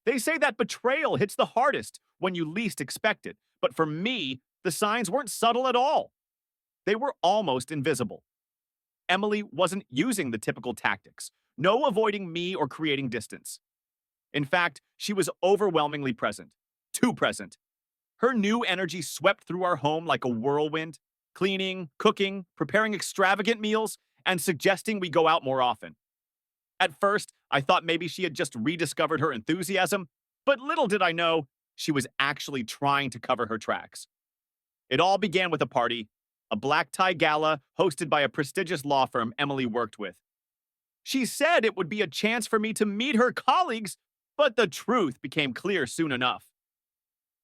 They say that betrayal hits the hardest when you least expect it. But for me, the signs weren't subtle at all. They were almost invisible. Emily wasn't using the typical tactics. No avoiding me or creating distance. In fact, she was overwhelmingly present. Too present. Her new energy swept through our home like a whirlwind, cleaning, cooking, preparing extravagant meals, and suggesting we go out more often. At first, I thought maybe she had just rediscovered her enthusiasm, but little did I know she was actually trying to cover her tracks. It all began with a party, a black tie gala hosted by a prestigious law firm Emily worked with. She said it would be a chance for me to meet her colleagues, but the truth became clear soon enough.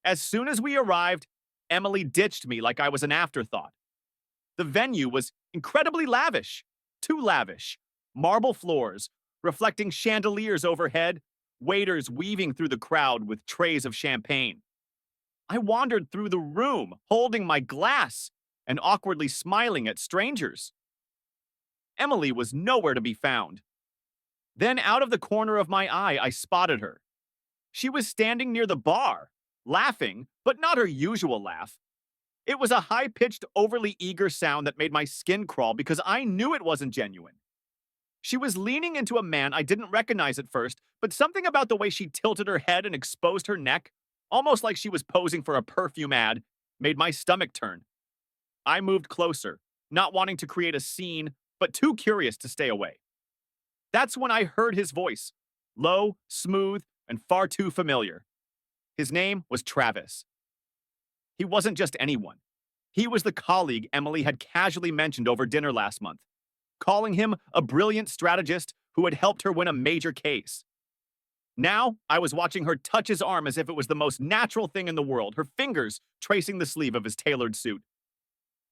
As soon as we arrived, Emily ditched me like I was an afterthought. The venue was incredibly lavish, too lavish. Marble floors, reflecting chandeliers overhead, waiters weaving through the crowd with trays of champagne. I wandered through the room, holding my glass and awkwardly smiling at strangers. Emily was nowhere to be found. Then, out of the corner of my eye, I spotted her. She was standing near the bar, laughing, but not her usual laugh. It was a high pitched, overly eager sound that made my skin crawl because I knew it wasn't genuine. She was leaning into a man I didn't recognize at first, but something about the way she tilted her head and exposed her neck, almost like she was posing for a perfume ad, made my stomach turn. I moved closer, not wanting to create a scene, but too curious to stay away. That's when I heard his voice, low, smooth, and far too familiar. His name was Travis. He wasn't just anyone. He was the colleague Emily had casually mentioned over dinner last month, calling him a brilliant strategist who had helped her win a major case. Now, I was watching her touch his arm as if it was the most natural thing in the world, her fingers tracing the sleeve of his tailored suit.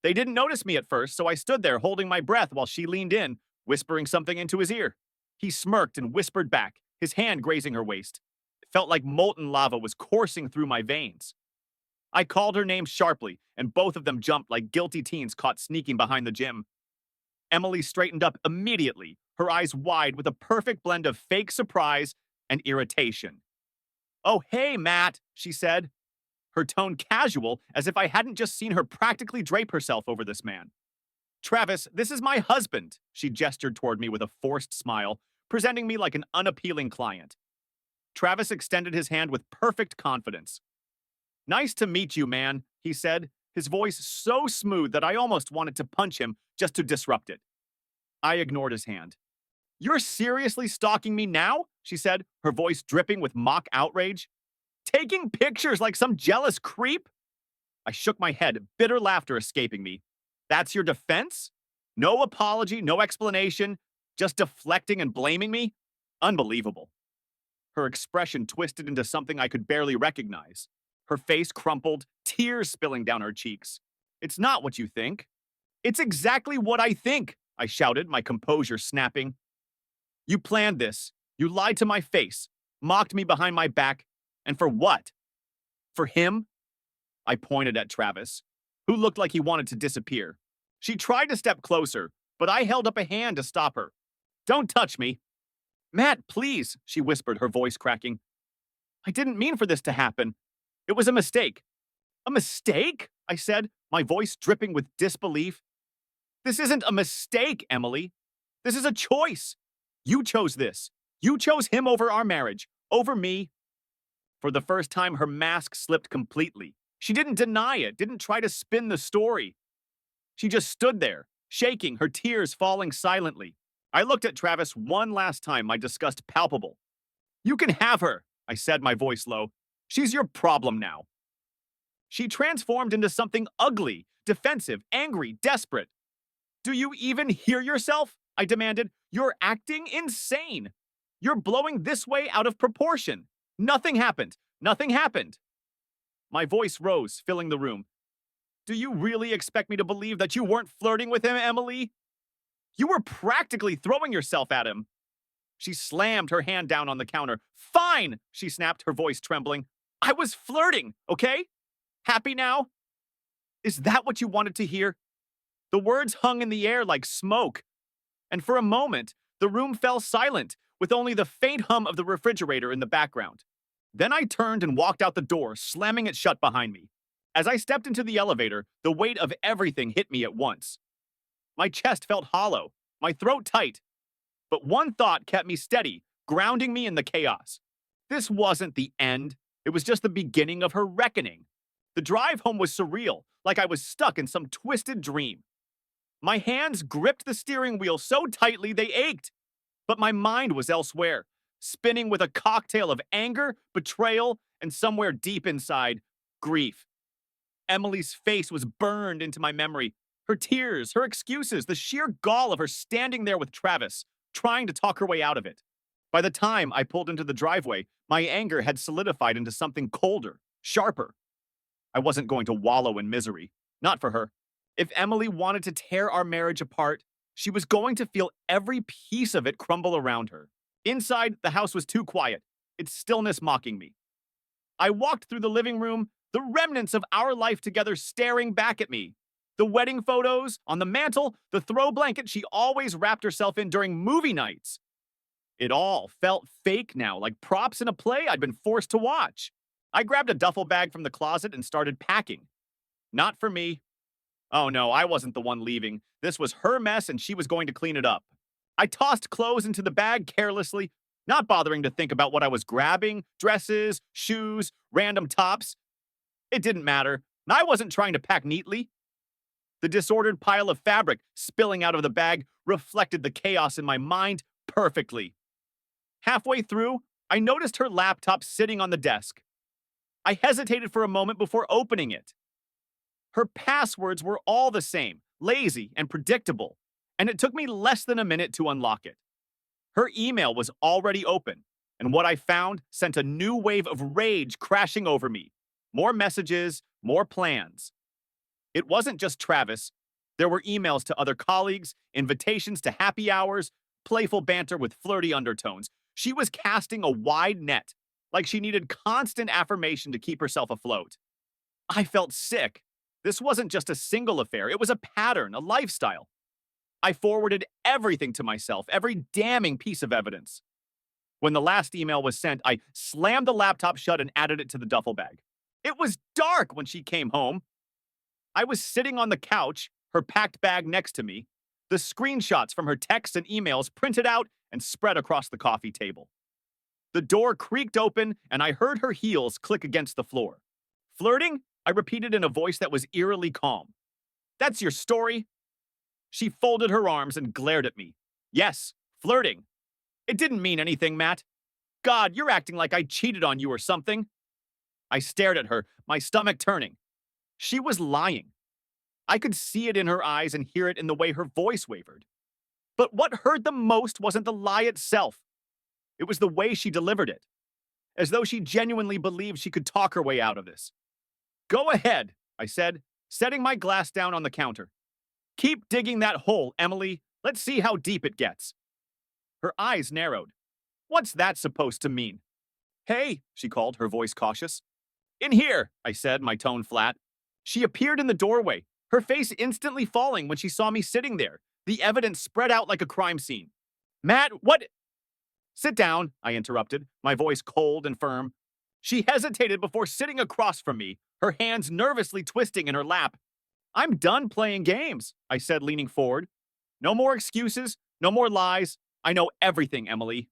They didn't notice me at first, so I stood there holding my breath while she leaned in, whispering something into his ear. He smirked and whispered back, his hand grazing her waist. It felt like molten lava was coursing through my veins. I called her name sharply, and both of them jumped like guilty teens caught sneaking behind the gym. Emily straightened up immediately, her eyes wide with a perfect blend of fake surprise and irritation. "Oh, hey, Matt," she said, her tone casual as if I hadn't just seen her practically drape herself over this man. "Travis, this is my husband," she gestured toward me with a forced smile, presenting me like an unappealing client. Travis extended his hand with perfect confidence. "Nice to meet you, man," he said, his voice so smooth that I almost wanted to punch him just to disrupt it. I ignored his hand. "You're seriously stalking me now?" she said, her voice dripping with mock outrage. "Taking pictures like some jealous creep?" I shook my head, bitter laughter escaping me. "That's your defense? No apology, no explanation, just deflecting and blaming me? Unbelievable." Her expression twisted into something I could barely recognize. Her face crumpled, tears spilling down her cheeks. "It's not what you think." "It's exactly what I think," I shouted, my composure snapping. "You planned this. You lied to my face, mocked me behind my back, and for what? For him?" I pointed at Travis, who looked like he wanted to disappear. She tried to step closer, but I held up a hand to stop her. "Don't touch me." "Matt, please," she whispered, her voice cracking. "I didn't mean for this to happen. It was a mistake." "A mistake?" I said, my voice dripping with disbelief. "This isn't a mistake, Emily. This is a choice. You chose this. You chose him over our marriage, over me." For the first time, her mask slipped completely. She didn't deny it, didn't try to spin the story. She just stood there, shaking, her tears falling silently. I looked at Travis one last time, my disgust palpable. "You can have her," I said, my voice low. "She's your problem now." She transformed into something ugly, defensive, angry, desperate. "Do you even hear yourself?" I demanded. "You're acting insane. You're blowing this way out of proportion. Nothing happened. Nothing happened." My voice rose, filling the room. "Do you really expect me to believe that you weren't flirting with him, Emily? You were practically throwing yourself at him." She slammed her hand down on the counter. "Fine," she snapped, her voice trembling. "I was flirting, okay? Happy now? Is that what you wanted to hear?" The words hung in the air like smoke, and for a moment, the room fell silent, with only the faint hum of the refrigerator in the background. Then I turned and walked out the door, slamming it shut behind me. As I stepped into the elevator, the weight of everything hit me at once. My chest felt hollow, my throat tight. But one thought kept me steady, grounding me in the chaos. This wasn't the end. It was just the beginning of her reckoning. The drive home was surreal, like I was stuck in some twisted dream. My hands gripped the steering wheel so tightly they ached. But my mind was elsewhere, spinning with a cocktail of anger, betrayal, and somewhere deep inside, grief. Emily's face was burned into my memory. Her tears, her excuses, the sheer gall of her standing there with Travis, trying to talk her way out of it. By the time I pulled into the driveway, my anger had solidified into something colder, sharper. I wasn't going to wallow in misery. Not for her. If Emily wanted to tear our marriage apart, she was going to feel every piece of it crumble around her. Inside, the house was too quiet, its stillness mocking me. I walked through the living room, the remnants of our life together staring back at me. The wedding photos, on the mantle, the throw blanket she always wrapped herself in during movie nights. It all felt fake now, like props in a play I'd been forced to watch. I grabbed a duffel bag from the closet and started packing. Not for me. Oh no, I wasn't the one leaving. This was her mess and she was going to clean it up. I tossed clothes into the bag carelessly, not bothering to think about what I was grabbing, dresses, shoes, random tops. It didn't matter. I wasn't trying to pack neatly. The disordered pile of fabric spilling out of the bag reflected the chaos in my mind perfectly. Halfway through, I noticed her laptop sitting on the desk. I hesitated for a moment before opening it. Her passwords were all the same, lazy and predictable, and it took me less than a minute to unlock it. Her email was already open, and what I found sent a new wave of rage crashing over me. More messages, more plans. It wasn't just Travis. There were emails to other colleagues, invitations to happy hours, playful banter with flirty undertones. She was casting a wide net, like she needed constant affirmation to keep herself afloat. I felt sick. This wasn't just a single affair, it was a pattern, a lifestyle. I forwarded everything to myself, every damning piece of evidence. When the last email was sent, I slammed the laptop shut and added it to the duffel bag. It was dark when she came home. I was sitting on the couch, her packed bag next to me, the screenshots from her texts and emails printed out and spread across the coffee table. The door creaked open, and I heard her heels click against the floor. Flirting? I repeated in a voice that was eerily calm. That's your story? She folded her arms and glared at me. Yes, flirting. It didn't mean anything, Matt. God, you're acting like I cheated on you or something. I stared at her, my stomach turning. She was lying. I could see it in her eyes and hear it in the way her voice wavered. But what hurt the most wasn't the lie itself. It was the way she delivered it, as though she genuinely believed she could talk her way out of this. Go ahead, I said, setting my glass down on the counter. Keep digging that hole, Emily. Let's see how deep it gets. Her eyes narrowed. What's that supposed to mean? Hey, she called, her voice cautious. In here, I said, my tone flat. She appeared in the doorway, her face instantly falling when she saw me sitting there, the evidence spread out like a crime scene. Matt, what? Sit down, I interrupted, my voice cold and firm. She hesitated before sitting across from me, her hands nervously twisting in her lap. I'm done playing games, I said, leaning forward. No more excuses, no more lies. I know everything, Emily.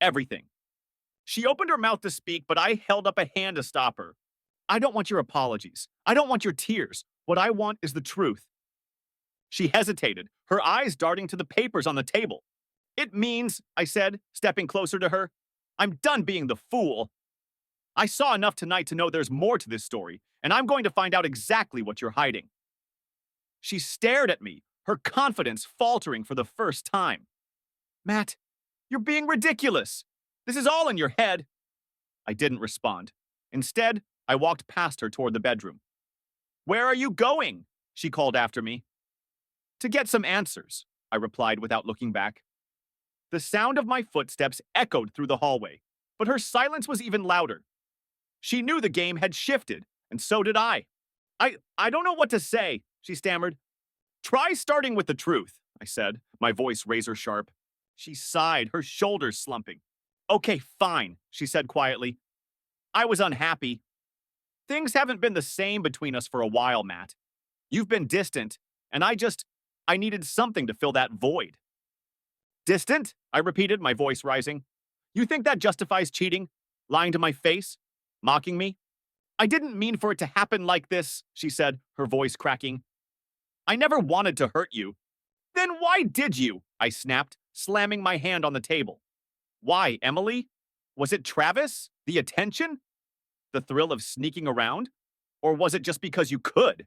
Everything. She opened her mouth to speak, but I held up a hand to stop her. I don't want your apologies. I don't want your tears. What I want is the truth. She hesitated, her eyes darting to the papers on the table. It means, I said, stepping closer to her, I'm done being the fool. I saw enough tonight to know there's more to this story, and I'm going to find out exactly what you're hiding. She stared at me, her confidence faltering for the first time. Matt, you're being ridiculous. This is all in your head. I didn't respond. Instead, I walked past her toward the bedroom. Where are you going? She called after me. To get some answers, I replied without looking back. The sound of my footsteps echoed through the hallway, but her silence was even louder. She knew the game had shifted, and so did I. I don't know what to say, she stammered. Try starting with the truth, I said, my voice razor sharp. She sighed, her shoulders slumping. Okay, fine, she said quietly. I was unhappy. Things haven't been the same between us for a while, Matt. You've been distant, and I needed something to fill that void. Distant? I repeated, my voice rising. You think that justifies cheating? Lying to my face? Mocking me? I didn't mean for it to happen like this, she said, her voice cracking. I never wanted to hurt you. Then why did you? I snapped, slamming my hand on the table. Why, Emily? Was it Travis? The attention? The thrill of sneaking around? Or was it just because you could?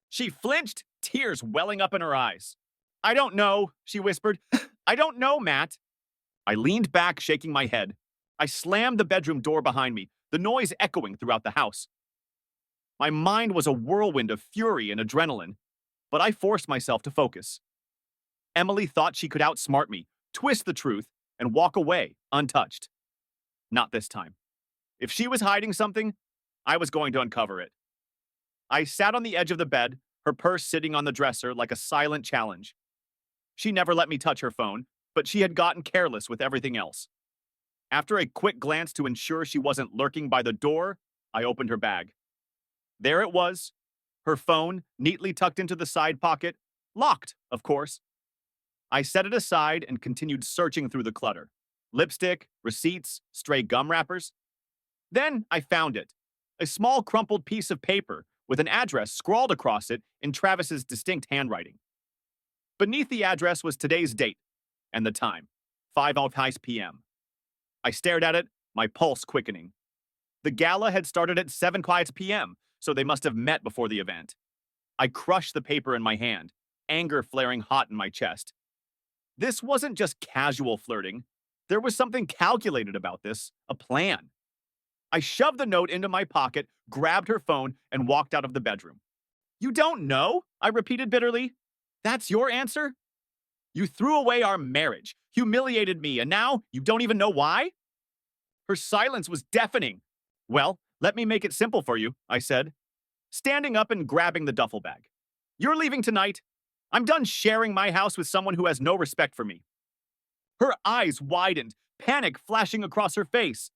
She flinched, tears welling up in her eyes. I don't know, she whispered. I don't know, Matt. I leaned back, shaking my head. I slammed the bedroom door behind me, the noise echoing throughout the house. My mind was a whirlwind of fury and adrenaline, but I forced myself to focus. Emily thought she could outsmart me, twist the truth, and walk away untouched. Not this time. If she was hiding something, I was going to uncover it. I sat on the edge of the bed, her purse sitting on the dresser like a silent challenge. She never let me touch her phone, but she had gotten careless with everything else. After a quick glance to ensure she wasn't lurking by the door, I opened her bag. There it was, her phone neatly tucked into the side pocket, locked, of course. I set it aside and continued searching through the clutter. Lipstick, receipts, stray gum wrappers. Then I found it, a small crumpled piece of paper with an address scrawled across it in Travis's distinct handwriting. Beneath the address was today's date and the time, 5:05 p.m. I stared at it, my pulse quickening. The gala had started at 7:00 p.m., so they must have met before the event. I crushed the paper in my hand, anger flaring hot in my chest. This wasn't just casual flirting. There was something calculated about this, a plan. I shoved the note into my pocket, grabbed her phone, and walked out of the bedroom. You don't know? I repeated bitterly. That's your answer? You threw away our marriage, humiliated me, and now you don't even know why? Her silence was deafening. Well, let me make it simple for you, I said, standing up and grabbing the duffel bag. You're leaving tonight. I'm done sharing my house with someone who has no respect for me. Her eyes widened, panic flashing across her face.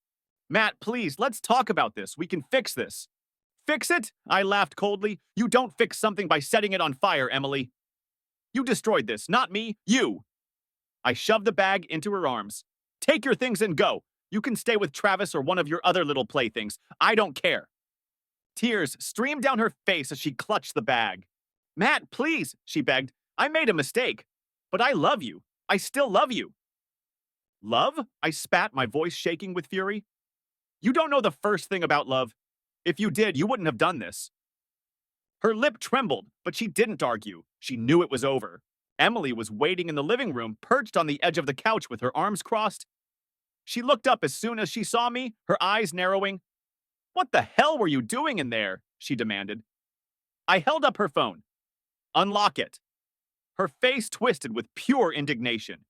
Matt, please, let's talk about this. We can fix this. Fix it? I laughed coldly. You don't fix something by setting it on fire, Emily. You destroyed this, not me, you. I shoved the bag into her arms. Take your things and go. You can stay with Travis or one of your other little playthings. I don't care. Tears streamed down her face as she clutched the bag. Matt, please, she begged. I made a mistake. But I love you. I still love you. Love? I spat, my voice shaking with fury. You don't know the first thing about love. If you did, you wouldn't have done this. Her lip trembled, but she didn't argue. She knew it was over. Emily was waiting in the living room, perched on the edge of the couch with her arms crossed. She looked up as soon as she saw me, her eyes narrowing. What the hell were you doing in there? She demanded. I held up her phone. Unlock it. Her face twisted with pure indignation.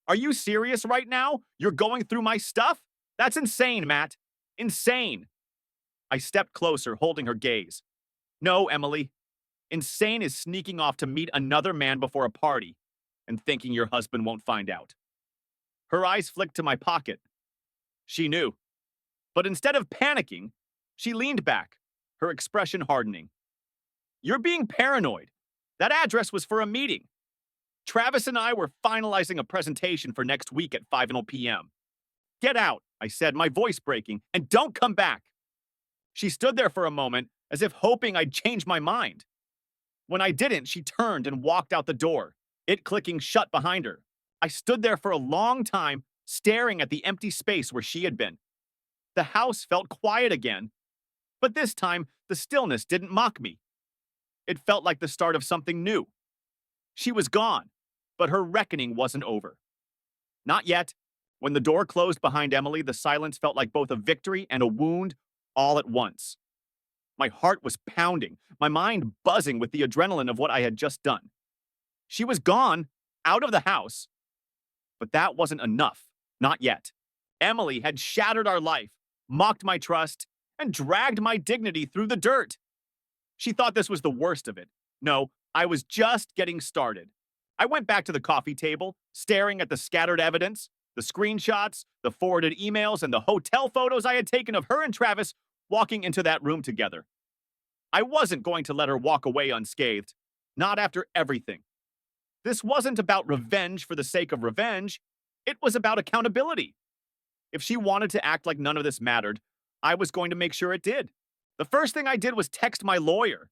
Are you serious right now? You're going through my stuff? That's insane, Matt. Insane. I stepped closer, holding her gaze. No, Emily. Insane is sneaking off to meet another man before a party and thinking your husband won't find out. Her eyes flicked to my pocket. She knew. But instead of panicking, she leaned back, her expression hardening. You're being paranoid. That address was for a meeting. Travis and I were finalizing a presentation for next week at 5:00 p.m. Get out, I said, my voice breaking, and don't come back. She stood there for a moment, as if hoping I'd change my mind. When I didn't, she turned and walked out the door, it clicking shut behind her. I stood there for a long time, staring at the empty space where she had been. The house felt quiet again, but this time, the stillness didn't mock me. It felt like the start of something new. She was gone, but her reckoning wasn't over. Not yet. When the door closed behind Emily, the silence felt like both a victory and a wound all at once. My heart was pounding, my mind buzzing with the adrenaline of what I had just done. She was gone, out of the house. But that wasn't enough. Not yet. Emily had shattered our life, mocked my trust, and dragged my dignity through the dirt. She thought this was the worst of it. No, I was just getting started. I went back to the coffee table, staring at the scattered evidence, The screenshots, the forwarded emails, and the hotel photos I had taken of her and Travis walking into that room together. I wasn't going to let her walk away unscathed. Not after everything. This wasn't about revenge for the sake of revenge. It was about accountability. If she wanted to act like none of this mattered, I was going to make sure it did. The first thing I did was text my lawyer.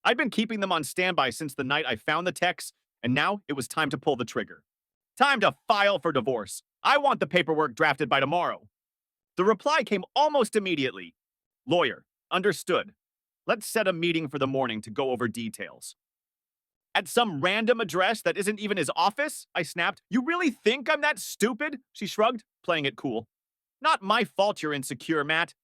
I'd been keeping them on standby since the night I found the texts, and now it was time to pull the trigger. Time to file for divorce. I want the paperwork drafted by tomorrow. The reply came almost immediately. Lawyer, understood. Let's set a meeting for the morning to go over details. At some random address that isn't even his office? I snapped. You really think I'm that stupid? She shrugged, playing it cool. Not my fault you're insecure, Matt.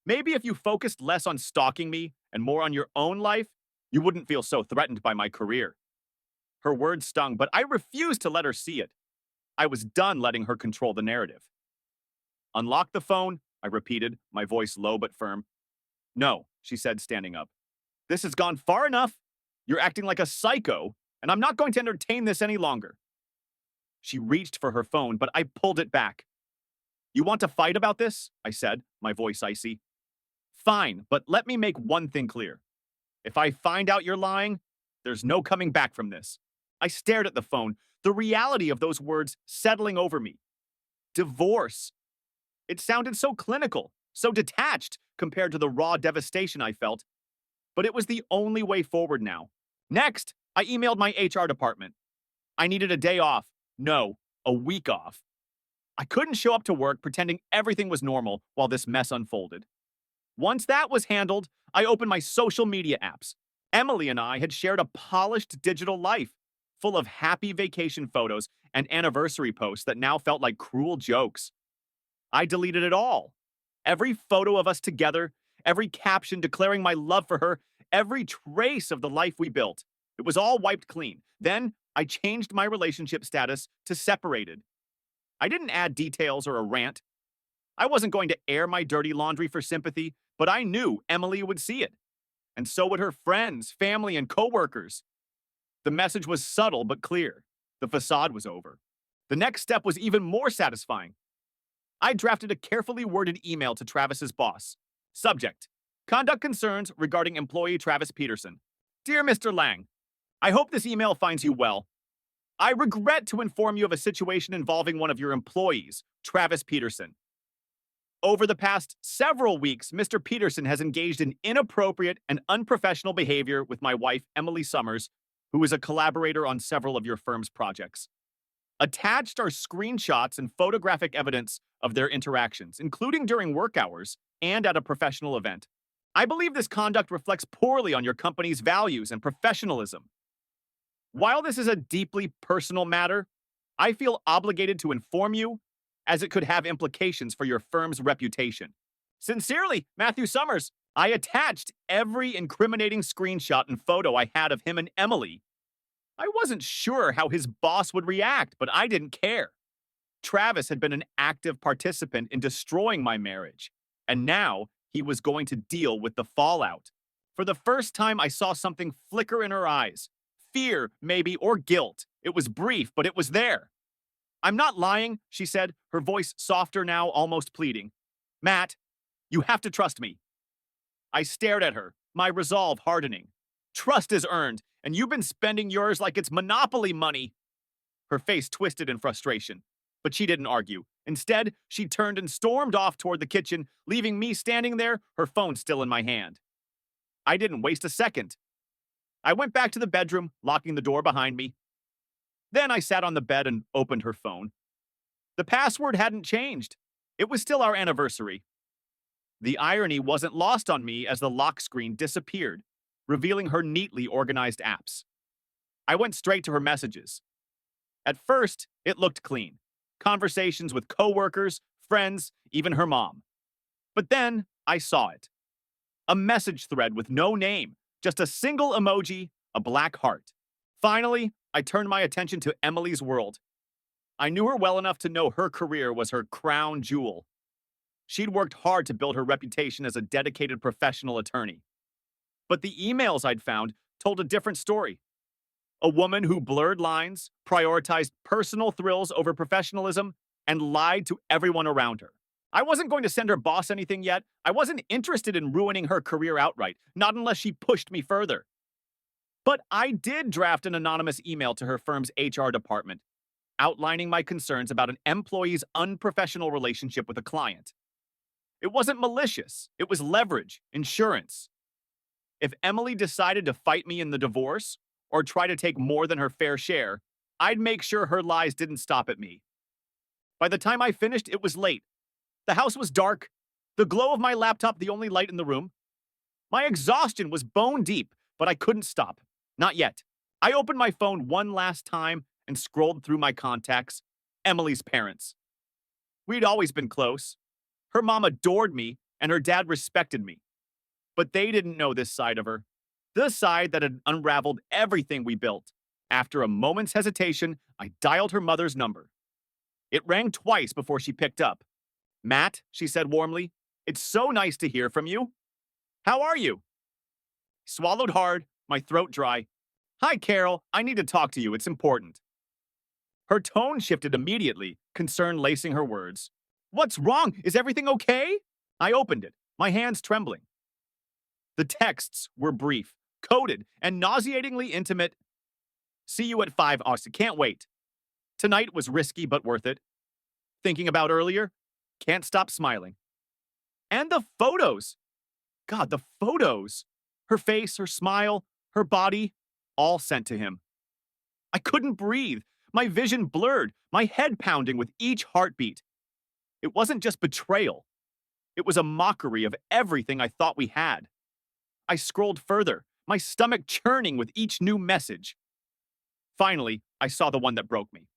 Maybe if you focused less on stalking me and more on your own life, you wouldn't feel so threatened by my career. Her words stung, but I refused to let her see it. I was done letting her control the narrative. Unlock the phone, I repeated, my voice low but firm. No, she said, standing up. This has gone far enough. You're acting like a psycho, and I'm not going to entertain this any longer. She reached for her phone, but I pulled it back. You want to fight about this? I said, my voice icy. Fine, but let me make one thing clear. If I find out you're lying, there's no coming back from this. I stared at the phone, the reality of those words settling over me. Divorce. It sounded so clinical, so detached compared to the raw devastation I felt. But it was the only way forward now. Next, I emailed my HR department. I needed a day off. No, a week off. I couldn't show up to work pretending everything was normal while this mess unfolded. Once that was handled, I opened my social media apps. Emily and I had shared a polished digital life, full of happy vacation photos and anniversary posts that now felt like cruel jokes. I deleted it all. Every photo of us together, every caption declaring my love for her, every trace of the life we built. It was all wiped clean. Then I changed my relationship status to separated. I didn't add details or a rant. I wasn't going to air my dirty laundry for sympathy, but I knew Emily would see it. And so would her friends, family, and coworkers. The message was subtle but clear. The facade was over. The next step was even more satisfying. I drafted a carefully worded email to Travis's boss. Subject: Conduct concerns regarding employee Travis Peterson. Dear Mr. Lang, I hope this email finds you well. I regret to inform you of a situation involving one of your employees, Travis Peterson. Over the past several weeks, Mr. Peterson has engaged in inappropriate and unprofessional behavior with my wife, Emily Summers, who is a collaborator on several of your firm's projects. Attached are screenshots and photographic evidence of their interactions, including during work hours and at a professional event. I believe this conduct reflects poorly on your company's values and professionalism. While this is a deeply personal matter, I feel obligated to inform you, as it could have implications for your firm's reputation. Sincerely, Matthew Summers. I attached every incriminating screenshot and photo I had of him and Emily. I wasn't sure how his boss would react, but I didn't care. Travis had been an active participant in destroying my marriage, and now he was going to deal with the fallout. For the first time, I saw something flicker in her eyes. Fear, maybe, or guilt. It was brief, but it was there. I'm not lying, she said, her voice softer now, almost pleading. Matt, you have to trust me. I stared at her, my resolve hardening. Trust is earned, and you've been spending yours like it's Monopoly money. Her face twisted in frustration, but she didn't argue. Instead, she turned and stormed off toward the kitchen, leaving me standing there, her phone still in my hand. I didn't waste a second. I went back to the bedroom, locking the door behind me. Then I sat on the bed and opened her phone. The password hadn't changed. It was still our anniversary. The irony wasn't lost on me as the lock screen disappeared, revealing her neatly organized apps. I went straight to her messages. At first, it looked clean. Conversations with coworkers, friends, even her mom. But then I saw it. A message thread with no name, just a single emoji, a black heart. Finally, I turned my attention to Emily's world. I knew her well enough to know her career was her crown jewel. She'd worked hard to build her reputation as a dedicated professional attorney. But the emails I'd found told a different story. A woman who blurred lines, prioritized personal thrills over professionalism, and lied to everyone around her. I wasn't going to send her boss anything yet. I wasn't interested in ruining her career outright, not unless she pushed me further. But I did draft an anonymous email to her firm's HR department, outlining my concerns about an employee's unprofessional relationship with a client. It wasn't malicious, it was leverage, insurance. If Emily decided to fight me in the divorce or try to take more than her fair share, I'd make sure her lies didn't stop at me. By the time I finished, it was late. The house was dark, the glow of my laptop the only light in the room. My exhaustion was bone deep, but I couldn't stop. Not yet. I opened my phone one last time and scrolled through my contacts. Emily's parents. We'd always been close. Her mom adored me, and her dad respected me. But they didn't know this side of her. The side that had unraveled everything we built. After a moment's hesitation, I dialed her mother's number. It rang twice before she picked up. "Matt," she said warmly, "it's so nice to hear from you. How are you?" Swallowed hard, my throat dry. "Hi, Carol. I need to talk to you. It's important." Her tone shifted immediately, concern lacing her words. "What's wrong? Is everything okay?" I opened it, my hands trembling. The texts were brief, coded, and nauseatingly intimate. "See you at 5, Austin. Can't wait. Tonight was risky but worth it. Thinking about earlier? Can't stop smiling." And the photos! God, the photos! Her face, her smile, her body, all sent to him. I couldn't breathe. My vision blurred, my head pounding with each heartbeat. It wasn't just betrayal. It was a mockery of everything I thought we had. I scrolled further, my stomach churning with each new message. Finally, I saw the one that broke me.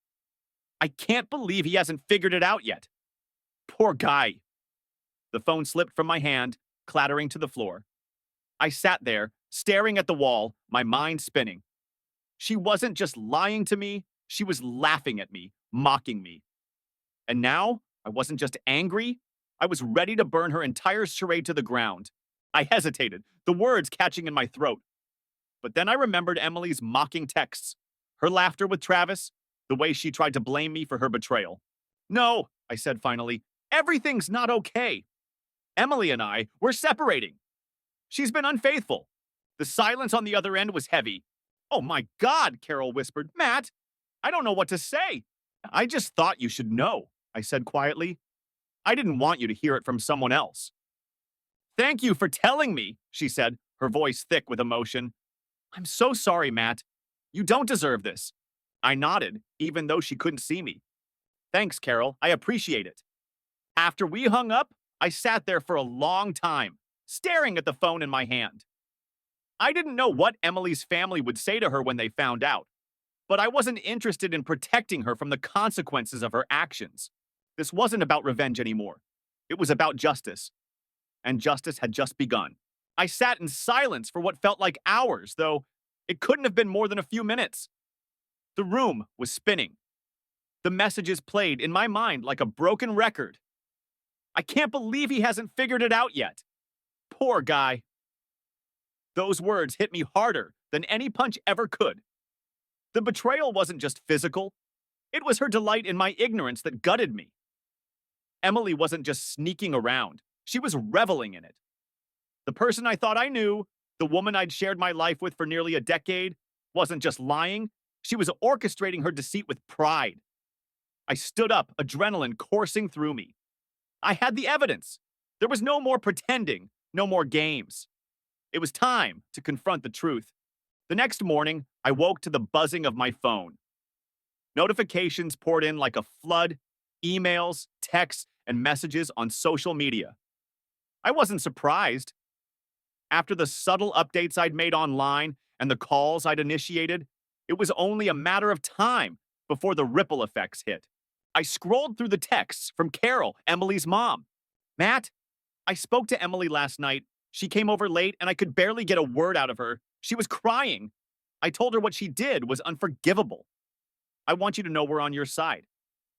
I can't believe he hasn't figured it out yet. Poor guy. The phone slipped from my hand, clattering to the floor. I sat there, staring at the wall, my mind spinning. She wasn't just lying to me, she was laughing at me, mocking me. And now, I wasn't just angry, I was ready to burn her entire charade to the ground. I hesitated, the words catching in my throat. But then I remembered Emily's mocking texts, her laughter with Travis, the way she tried to blame me for her betrayal. "No," I said finally, "everything's not okay. Emily and I, we're separating. She's been unfaithful." The silence on the other end was heavy. "Oh my God," Carol whispered. "Matt, I don't know what to say." "I just thought you should know," I said quietly. "I didn't want you to hear it from someone else." "Thank you for telling me," she said, her voice thick with emotion. "I'm so sorry, Matt. You don't deserve this." I nodded, even though she couldn't see me. "Thanks, Carol. I appreciate it." After we hung up, I sat there for a long time, staring at the phone in my hand. I didn't know what Emily's family would say to her when they found out, but I wasn't interested in protecting her from the consequences of her actions. This wasn't about revenge anymore. It was about justice. And justice had just begun. I sat in silence for what felt like hours, though it couldn't have been more than a few minutes. The room was spinning. The messages played in my mind like a broken record. I can't believe he hasn't figured it out yet. Poor guy. Those words hit me harder than any punch ever could. The betrayal wasn't just physical. It was her delight in my ignorance that gutted me. Emily wasn't just sneaking around. She was reveling in it. The person I thought I knew, the woman I'd shared my life with for nearly a decade, wasn't just lying. She was orchestrating her deceit with pride. I stood up, adrenaline coursing through me. I had the evidence. There was no more pretending, no more games. It was time to confront the truth. The next morning, I woke to the buzzing of my phone. Notifications poured in like a flood, emails, texts, and messages on social media. I wasn't surprised. After the subtle updates I'd made online and the calls I'd initiated, it was only a matter of time before the ripple effects hit. I scrolled through the texts from Carol, Emily's mom. "Matt, I spoke to Emily last night. She came over late and I could barely get a word out of her. She was crying. I told her what she did was unforgivable. I want you to know we're on your side.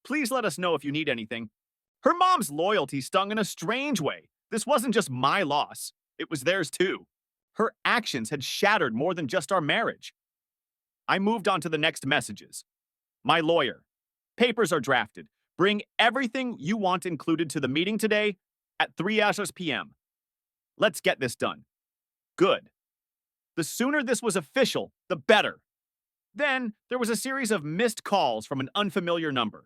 Please let us know if you need anything." Her mom's loyalty stung in a strange way. This wasn't just my loss. It was theirs too. Her actions had shattered more than just our marriage. I moved on to the next messages. "My lawyer. Papers are drafted. Bring everything you want included to the meeting today at 3 hours p.m. Let's get this done. Good. The sooner this was official, the better. Then there was a series of missed calls from an unfamiliar number.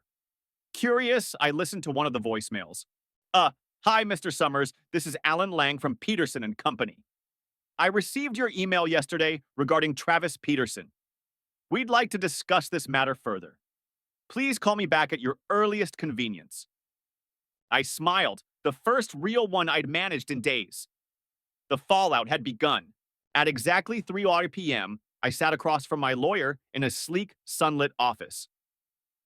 Curious, I listened to one of the voicemails. Hi, Mr. Summers. This is Alan Lang from Peterson and Company. I received your email yesterday regarding Travis Peterson. We'd like to discuss this matter further. Please call me back at your earliest convenience. I smiled, the first real one I'd managed in days. The fallout had begun. At exactly 3 p.m., I sat across from my lawyer in a sleek, sunlit office.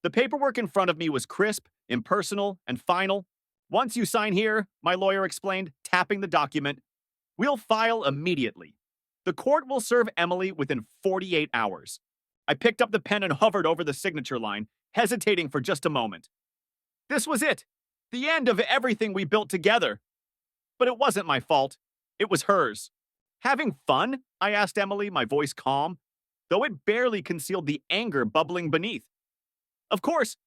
The paperwork in front of me was crisp, impersonal, and final. Once you sign here, my lawyer explained, tapping the document, we'll file immediately. The court will serve Emily within 48 hours. I picked up the pen and hovered over the signature line, hesitating for just a moment. This was it. The end of everything we built together. But it wasn't my fault. It was hers. Having fun? I asked Emily, my voice calm, though it barely concealed the anger bubbling beneath. Of course.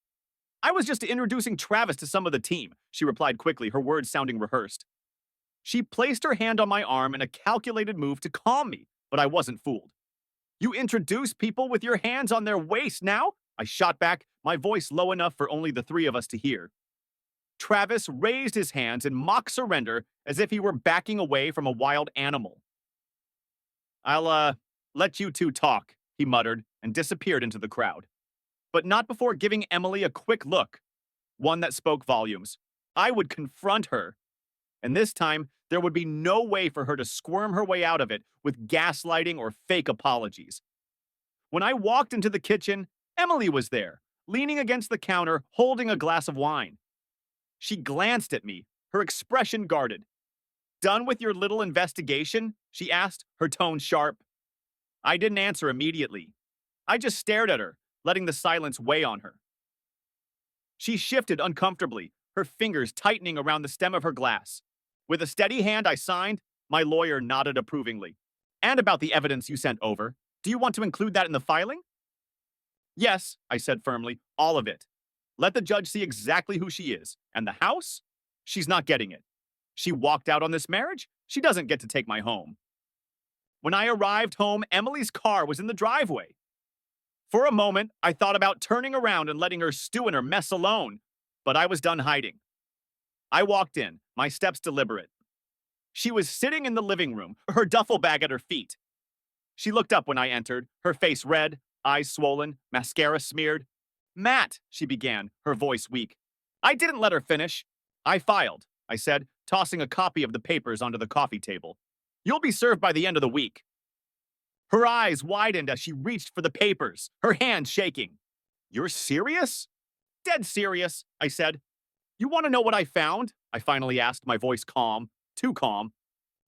I was just introducing Travis to some of the team, she replied quickly, her words sounding rehearsed. She placed her hand on my arm in a calculated move to calm me, but I wasn't fooled. You introduce people with your hands on their waist now? I shot back, my voice low enough for only the three of us to hear. Travis raised his hands in mock surrender as if he were backing away from a wild animal. I'll, let you two talk, he muttered and disappeared into the crowd. But not before giving Emily a quick look, one that spoke volumes. I would confront her. And this time, there would be no way for her to squirm her way out of it with gaslighting or fake apologies. When I walked into the kitchen, Emily was there, leaning against the counter, holding a glass of wine. She glanced at me, her expression guarded. Done with your little investigation? She asked, her tone sharp. I didn't answer immediately. I just stared at her, letting the silence weigh on her. She shifted uncomfortably, her fingers tightening around the stem of her glass. With a steady hand, I signed. My lawyer nodded approvingly. And about the evidence you sent over. Do you want to include that in the filing? Yes, I said firmly, all of it. Let the judge see exactly who she is. And the house? She's not getting it. She walked out on this marriage? She doesn't get to take my home. When I arrived home, Emily's car was in the driveway. For a moment, I thought about turning around and letting her stew in her mess alone, but I was done hiding. I walked in, my steps deliberate. She was sitting in the living room, her duffel bag at her feet. She looked up when I entered, her face red, eyes swollen, mascara smeared. Matt, she began, her voice weak. I didn't let her finish. I filed, I said, tossing a copy of the papers onto the coffee table. You'll be served by the end of the week. Her eyes widened as she reached for the papers, her hands shaking. You're serious? Dead serious, I said. You want to know what I found? I finally asked, my voice calm, too calm.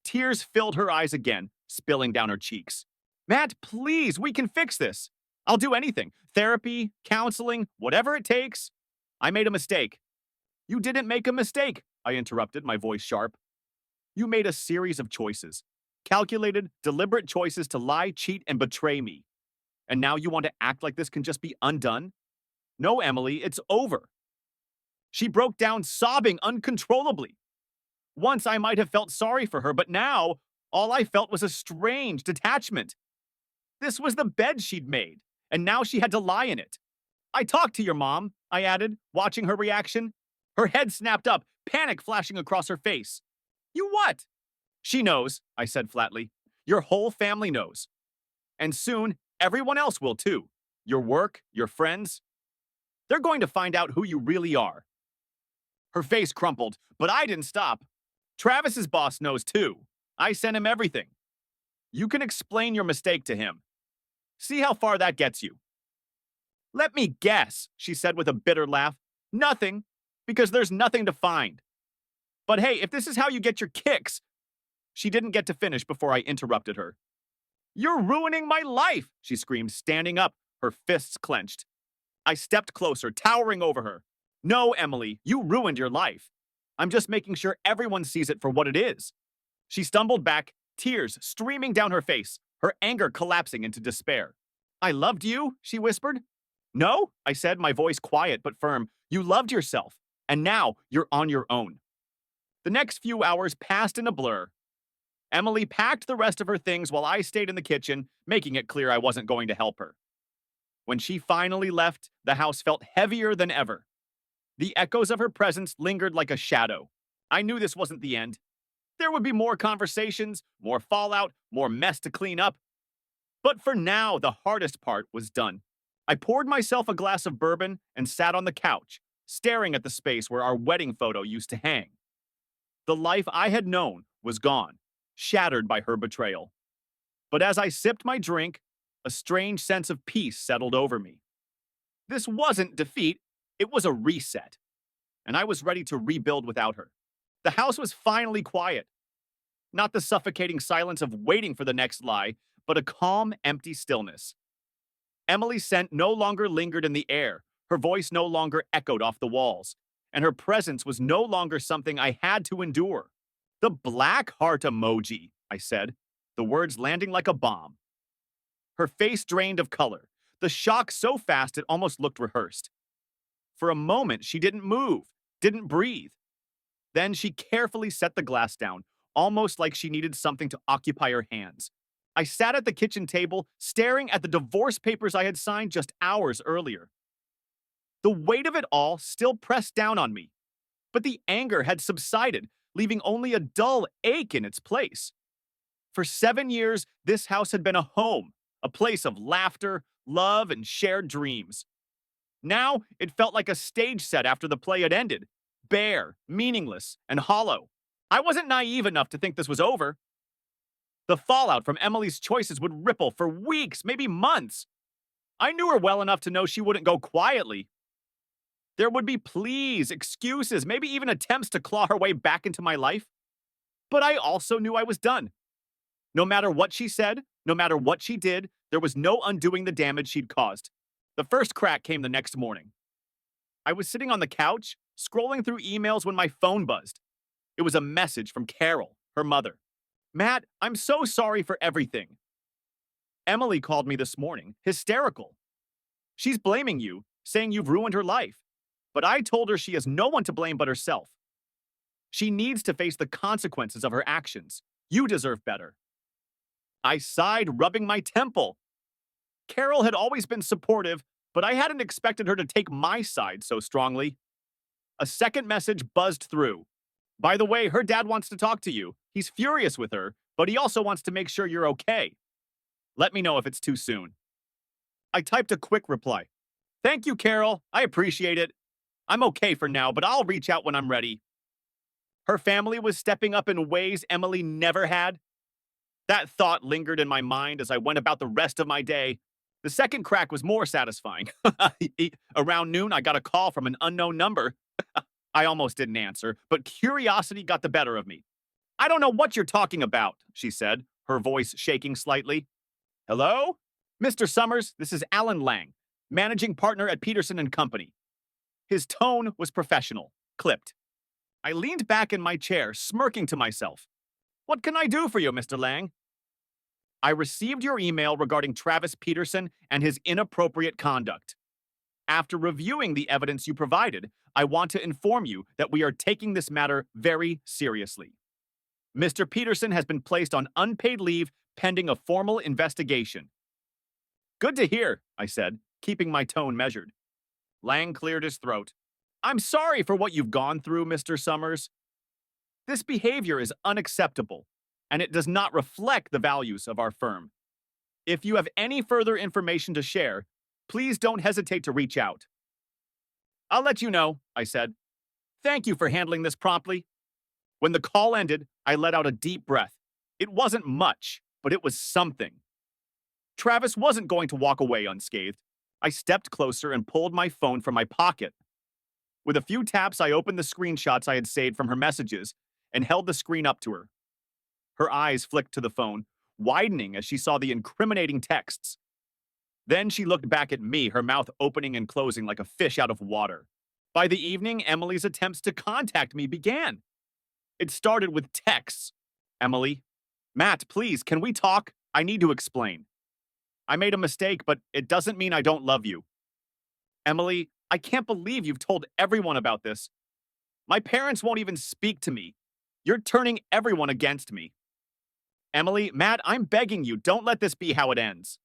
Tears filled her eyes again, spilling down her cheeks. Matt, please, we can fix this. I'll do anything. Therapy, counseling, whatever it takes. I made a mistake. You didn't make a mistake, I interrupted, my voice sharp. You made a series of choices. Calculated, deliberate choices to lie, cheat, and betray me. And now you want to act like this can just be undone? No, Emily, it's over. She broke down sobbing uncontrollably. Once I might have felt sorry for her, but now all I felt was a strange detachment. This was the bed she'd made, and now she had to lie in it. I talked to your mom, I added, watching her reaction. Her head snapped up, panic flashing across her face. You what? She knows, I said flatly. Your whole family knows. And soon, everyone else will too. Your work, your friends. They're going to find out who you really are. Her face crumpled, but I didn't stop. Travis's boss knows too. I sent him everything. You can explain your mistake to him. See how far that gets you. Let me guess, she said with a bitter laugh. Nothing, because there's nothing to find. But hey, if this is how you get your kicks... She didn't get to finish before I interrupted her. You're ruining my life, she screamed, standing up, her fists clenched. I stepped closer, towering over her. No, Emily, you ruined your life. I'm just making sure everyone sees it for what it is. She stumbled back, tears streaming down her face, her anger collapsing into despair. I loved you, she whispered. No, I said, my voice quiet but firm. You loved yourself, and now you're on your own. The next few hours passed in a blur. Emily packed the rest of her things while I stayed in the kitchen, making it clear I wasn't going to help her. When she finally left, the house felt heavier than ever. The echoes of her presence lingered like a shadow. I knew this wasn't the end. There would be more conversations, more fallout, more mess to clean up. But for now, the hardest part was done. I poured myself a glass of bourbon and sat on the couch, staring at the space where our wedding photo used to hang. The life I had known was gone, shattered by her betrayal. But as I sipped my drink, a strange sense of peace settled over me. This wasn't defeat, it was a reset, and I was ready to rebuild without her. The house was finally quiet. Not the suffocating silence of waiting for the next lie, but a calm, empty stillness. Emily's scent no longer lingered in the air, her voice no longer echoed off the walls, and her presence was no longer something I had to endure. The black heart emoji, I said, the words landing like a bomb. Her face drained of color, the shock so fast it almost looked rehearsed. For a moment, she didn't move, didn't breathe. Then she carefully set the glass down, almost like she needed something to occupy her hands. I sat at the kitchen table, staring at the divorce papers I had signed just hours earlier. The weight of it all still pressed down on me, but the anger had subsided, leaving only a dull ache in its place. For 7 years, this house had been a home, a place of laughter, love, and shared dreams. Now, it felt like a stage set after the play had ended, bare, meaningless, and hollow. I wasn't naive enough to think this was over. The fallout from Emily's choices would ripple for weeks, maybe months. I knew her well enough to know she wouldn't go quietly. There would be pleas, excuses, maybe even attempts to claw her way back into my life. But I also knew I was done. No matter what she said, no matter what she did, there was no undoing the damage she'd caused. The first crack came the next morning. I was sitting on the couch, scrolling through emails when my phone buzzed. It was a message from Carol, her mother. "Matt, I'm so sorry for everything. Emily called me this morning, hysterical. She's blaming you, saying you've ruined her life. But I told her she has no one to blame but herself. She needs to face the consequences of her actions. You deserve better." I sighed, rubbing my temple. Carol had always been supportive, but I hadn't expected her to take my side so strongly. A second message buzzed through. "By the way, her dad wants to talk to you. He's furious with her, but he also wants to make sure you're okay. Let me know if it's too soon." I typed a quick reply. "Thank you, Carol. I appreciate it. I'm okay for now, but I'll reach out when I'm ready." Her family was stepping up in ways Emily never had. That thought lingered in my mind as I went about the rest of my day. The second crack was more satisfying. Around noon, I got a call from an unknown number. I almost didn't answer, but curiosity got the better of me. "I don't know what you're talking about," she said, her voice shaking slightly. "Hello? Mr. Summers, this is Alan Lang, managing partner at Peterson and Company." His tone was professional, clipped. I leaned back in my chair, smirking to myself. "What can I do for you, Mr. Lang?" "I received your email regarding Travis Peterson and his inappropriate conduct. After reviewing the evidence you provided, I want to inform you that we are taking this matter very seriously. Mr. Peterson has been placed on unpaid leave pending a formal investigation." "Good to hear," I said, keeping my tone measured. Lang cleared his throat. "I'm sorry for what you've gone through, Mr. Summers. This behavior is unacceptable, and it does not reflect the values of our firm. If you have any further information to share, please don't hesitate to reach out." "I'll let you know," I said. "Thank you for handling this promptly." When the call ended, I let out a deep breath. It wasn't much, but it was something. Travis wasn't going to walk away unscathed. I stepped closer and pulled my phone from my pocket. With a few taps, I opened the screenshots I had saved from her messages and held the screen up to her. Her eyes flicked to the phone, widening as she saw the incriminating texts. Then she looked back at me, her mouth opening and closing like a fish out of water. By the evening, Emily's attempts to contact me began. It started with texts. "Emily, Matt, please, can we talk? I need to explain. I made a mistake, but it doesn't mean I don't love you. Emily, I can't believe you've told everyone about this. My parents won't even speak to me. You're turning everyone against me. Emily, Matt, I'm begging you, don't let this be how it ends.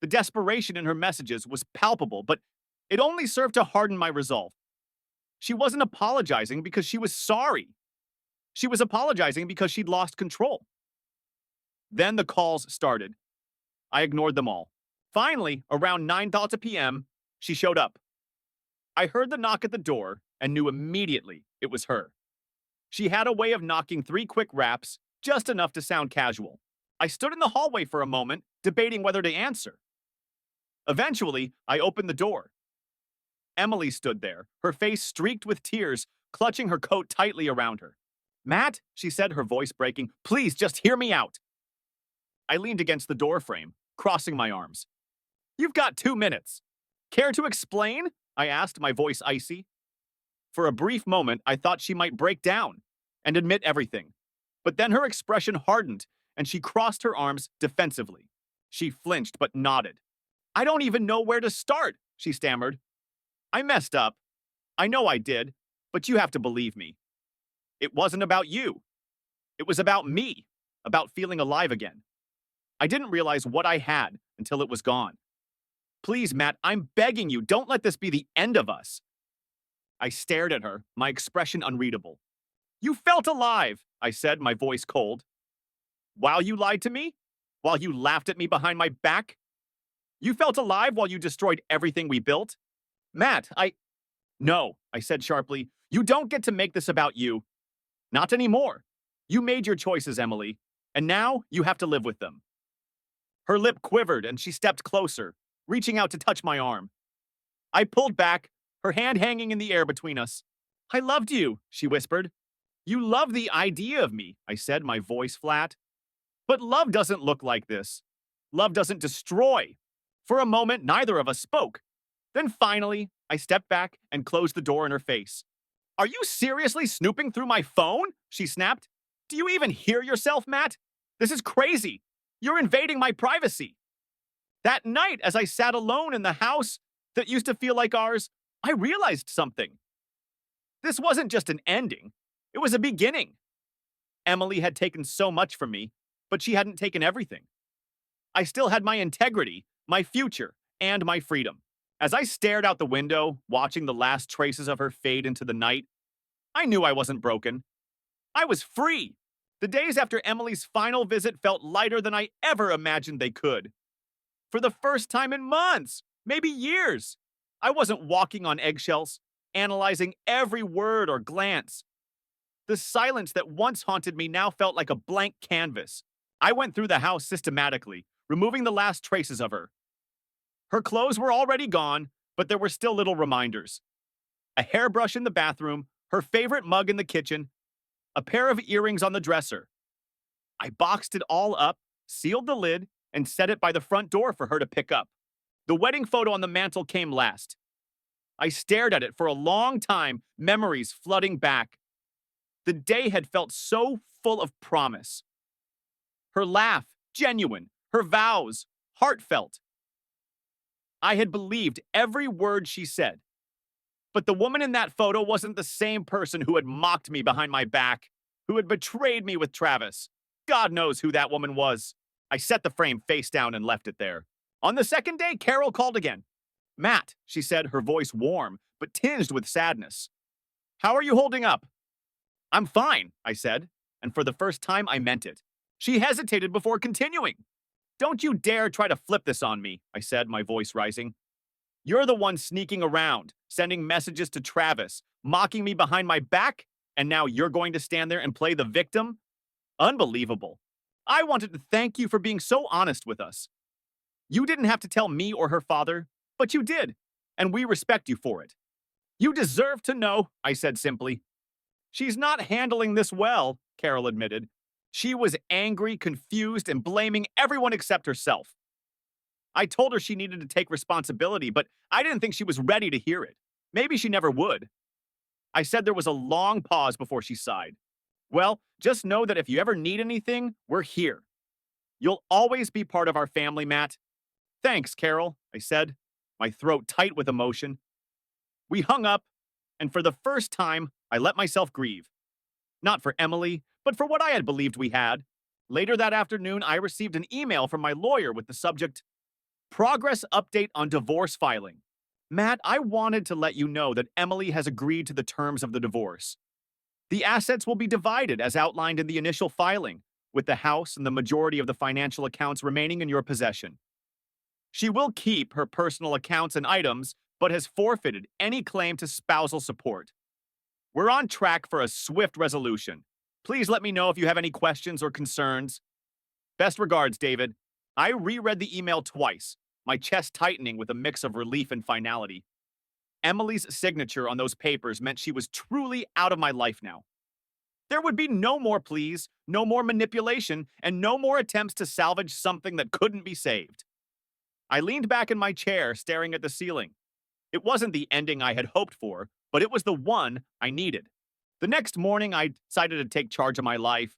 The desperation in her messages was palpable, but it only served to harden my resolve. She wasn't apologizing because she was sorry. She was apologizing because she'd lost control. Then the calls started. I ignored them all. Finally, around 9:30 p.m., she showed up. I heard the knock at the door and knew immediately it was her. She had a way of knocking 3 quick raps, just enough to sound casual. I stood in the hallway for a moment, debating whether to answer. Eventually, I opened the door. Emily stood there, her face streaked with tears, clutching her coat tightly around her. Matt, she said, her voice breaking, please just hear me out. I leaned against the door frame, crossing my arms. You've got 2 minutes. Care to explain? I asked, my voice icy. For a brief moment, I thought she might break down and admit everything. But then her expression hardened, and she crossed her arms defensively. She flinched but nodded. I don't even know where to start, she stammered. I messed up. I know I did, but you have to believe me. It wasn't about you. It was about me, about feeling alive again. I didn't realize what I had until it was gone. Please, Matt, I'm begging you, don't let this be the end of us. I stared at her, my expression unreadable. You felt alive, I said, my voice cold. While you lied to me? While you laughed at me behind my back? You felt alive while you destroyed everything we built? Matt, No, I said sharply. You don't get to make this about you. Not anymore. You made your choices, Emily, and now you have to live with them. Her lip quivered and she stepped closer, reaching out to touch my arm. I pulled back, her hand hanging in the air between us. I loved you, she whispered. You love the idea of me, I said, my voice flat. But love doesn't look like this. Love doesn't destroy. For a moment, neither of us spoke. Then finally, I stepped back and closed the door in her face. Are you seriously snooping through my phone? She snapped. Do you even hear yourself, Matt? This is crazy. You're invading my privacy. That night, as I sat alone in the house that used to feel like ours, I realized something. This wasn't just an ending. It was a beginning. Emily had taken so much from me, but she hadn't taken everything. I still had my integrity, my future, and my freedom. As I stared out the window, watching the last traces of her fade into the night, I knew I wasn't broken. I was free. The days after Emily's final visit felt lighter than I ever imagined they could. For the first time in months, maybe years, I wasn't walking on eggshells, analyzing every word or glance. The silence that once haunted me now felt like a blank canvas. I went through the house systematically, removing the last traces of her. Her clothes were already gone, but there were still little reminders. A hairbrush in the bathroom, her favorite mug in the kitchen, a pair of earrings on the dresser. I boxed it all up, sealed the lid, and set it by the front door for her to pick up. The wedding photo on the mantel came last. I stared at it for a long time, memories flooding back. The day had felt so full of promise. Her laugh, genuine. Her vows, heartfelt. I had believed every word she said. But the woman in that photo wasn't the same person who had mocked me behind my back, who had betrayed me with Travis. God knows who that woman was. I set the frame face down and left it there. On the second day, Carol called again. Matt, she said, her voice warm, but tinged with sadness. How are you holding up? I'm fine, I said, and for the first time I meant it. She hesitated before continuing. Don't you dare try to flip this on me, I said, my voice rising. You're the one sneaking around, sending messages to Travis, mocking me behind my back, and now you're going to stand there and play the victim? Unbelievable. I wanted to thank you for being so honest with us. You didn't have to tell me or her father, but you did, and we respect you for it. You deserve to know, I said simply. She's not handling this well, Carol admitted. She was angry, confused, and blaming everyone except herself. I told her she needed to take responsibility, but I didn't think she was ready to hear it. Maybe she never would. I said there was a long pause before she sighed. Well, just know that if you ever need anything, we're here. You'll always be part of our family, Matt. Thanks, Carol, I said, my throat tight with emotion. We hung up, and for the first time, I let myself grieve. Not for Emily, but for what I had believed we had. Later that afternoon, I received an email from my lawyer with the subject, Progress Update on Divorce Filing. Matt, I wanted to let you know that Emily has agreed to the terms of the divorce. The assets will be divided as outlined in the initial filing, with the house and the majority of the financial accounts remaining in your possession. She will keep her personal accounts and items, but has forfeited any claim to spousal support. We're on track for a swift resolution. Please let me know if you have any questions or concerns. Best regards, David. I reread the email twice, my chest tightening with a mix of relief and finality. Emily's signature on those papers meant she was truly out of my life now. There would be no more pleas, no more manipulation, and no more attempts to salvage something that couldn't be saved. I leaned back in my chair, staring at the ceiling. It wasn't the ending I had hoped for, but it was the one I needed. The next morning, I decided to take charge of my life.